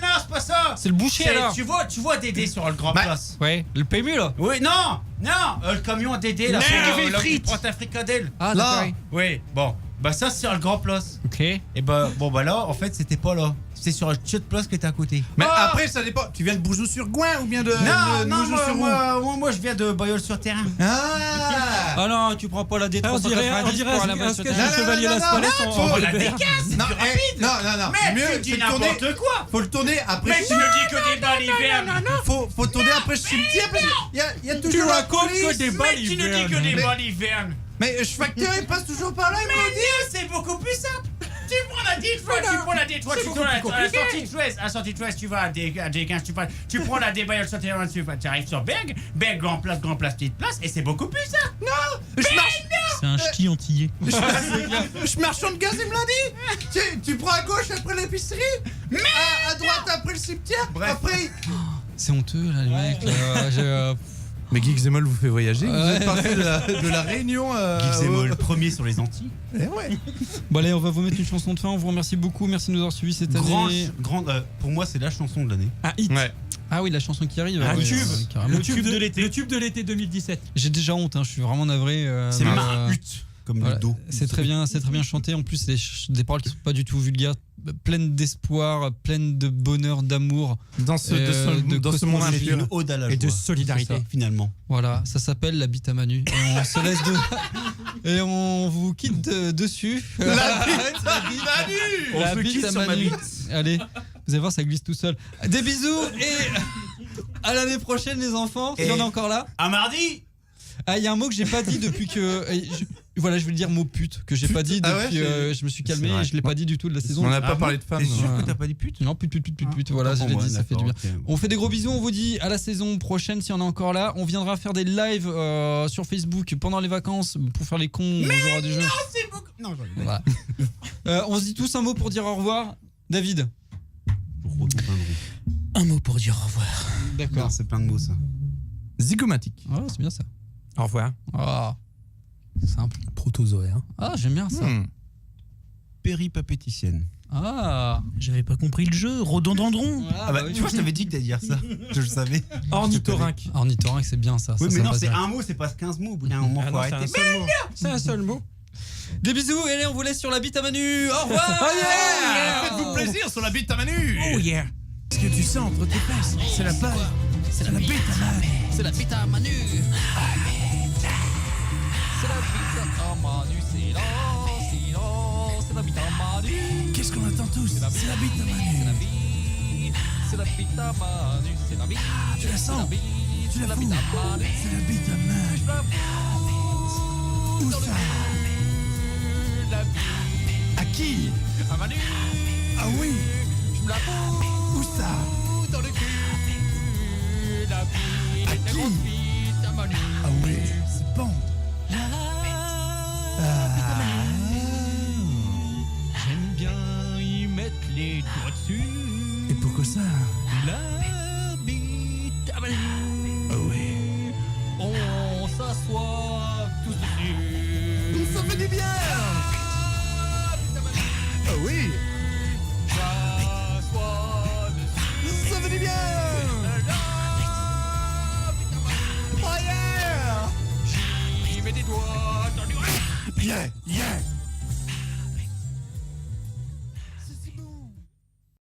non, c'est pas ça. C'est le boucher là. Tu vois Dédé sur le grand Bah, place. Ouais, le PMU là. Oui, non, le camion à Dédé là, Non, pour les frites. prends ta fricadelle. Ah, Là. d'accord. Oui, bon, bah ça c'est sur le grand place. Ok. Et bah bon bah là en fait c'était pas là, c'était sur la petite place qui était à côté. Mais après ça dépend. Tu viens de Bourgeois-sur-Gouin ou bien de Moujou-sur-Roux? moi je viens de Bayeul-sur-Terrain. Ah. Ah non, tu prends pas la D390 On dirait pour aller à un sketch la de Chevalier Las Palais non, en faut Robert. Non, non, Mais mieux, tu dis c'est le tourner. n'importe quoi. Faut le tourner après. Mais tu me dis que des balivernes. Faut tourner après le cimetière parce qu'il y a toujours la police. Mais tu ne dis que des Mais- balivernes. Mais je facteur il passe toujours par là. il me le dit. C'est beaucoup plus simple. Tu prends la D3, tu prends la D3, tu prends la sortie de Suez. À sortie de Suez, tu vas à D15, tu prends la D-Bayeul sur Terrain, tu arrives sur Berg, grand place, petite place, et c'est beaucoup plus simple. Je marche. C'est un ch'ti antillais. Je marchand de gaz, il me l'a dit. Tu prends à gauche après l'épicerie, à droite après le cimetière. Après. C'est honteux là, les mecs. Là, Mais Geeks et Moll vous fait voyager. Vous Ouais. êtes parti de la Réunion. Geeks et Moll, premier sur les Antilles. Ouais. Bon allez, on va vous mettre une chanson de fin. On vous remercie beaucoup. Merci de nous avoir suivis cette année. Pour moi, c'est la chanson de l'année. Un hit. Ouais. Ah oui, la chanson qui arrive. Un ouais, tube. carrément. Le tube de l'été. Le tube de l'été 2017. J'ai déjà honte, hein, je suis vraiment navré. C'est mais, Mahut, comme voilà, le dos. c'est très bien chanté. En plus, c'est des paroles qui sont pas du tout vulgaires, pleines d'espoir, pleines de bonheur, d'amour. Dans ce monde C'est impur. une ode à la Et de joie, solidarité. C'est ça. finalement. Voilà, ça s'appelle La bite à Manu. Et on se laisse et on vous quitte dessus. La bite à Manu. On La se bite quitte à sur ma Manu. bite. Allez, vous allez voir, ça glisse tout seul. Des bisous et à l'année prochaine, les enfants. Si Et- on est encore là. À mardi. Ah, il y a un mot que j'ai pas dit depuis que. Voilà, je vais le dire mot pute que j'ai pas dit Ah ouais, depuis. Je me suis calmé C'est vrai. et je l'ai pas dit du tout de la saison. On n'a Ah pas bon parlé de femmes. T'es sûr Ouais. que t'as pas dit pute? Non, pute. Voilà, je l'ai dit, ça fait du bien. D'accord, ok. On fait des gros bisous, on vous dit à la saison prochaine si on est encore là. On viendra faire des lives sur Facebook pendant les vacances pour faire les cons. On jouera des jeux. C'est beaucoup. Non, j'en ai Voilà. On se dit tous un mot pour dire au revoir. David. Un mot pour dire au revoir. Non, c'est plein de mots ça. Zygomatique. Ah, c'est bien ça. Au revoir. Ah, simple. Protozoaire. Ah, j'aime bien ça. Péripapéticienne. Ah. J'avais pas compris le jeu. Rhododendron. Ah bah, tu vois, je t'avais dit que t'allais dire ça. Je le savais. Ornithorynque. Ornithorynque, c'est bien ça. Oui, Ça, mais ça non, passe c'est bien. un mot, c'est pas 15 mots. Au bout d'un moment, Ah faut non, c'est arrêter. un seul mot. C'est un seul mot. Des bisous et allez, on vous laisse sur la bite à Manu. Au revoir. Oh yeah. Faites-vous plaisir sur la bite à Manu. Oh yeah. Ce que tu sens entre tes fesses, c'est la balle. C'est la bite à Manu. C'est la bite à Manu. C'est la bite à Manu. C'est la bite à Manu. Qu'est-ce qu'on attend tous? C'est la bite à Manu. C'est la bite à Manu. C'est la bite. Tu la sens? Tu la fous? bite à Manu. C'est la bite à Manu. Où ça? La bite À qui? à Manu. Ah oui. Je me la fous Où ça? dans le cul. La bite, À la qui? grosse bite à Manu. Ah oui, c'est bon. J'aime bien y mettre les doigts dessus. Et pourquoi ça? La bite à Manu. Ah oui. On s'assoit tous dessus. Ça fait du bien. Ah oui. S'assoit dessus. Ça fait du bien. Oh yeah. J'y mets des doigts dans du Yeah, yeah.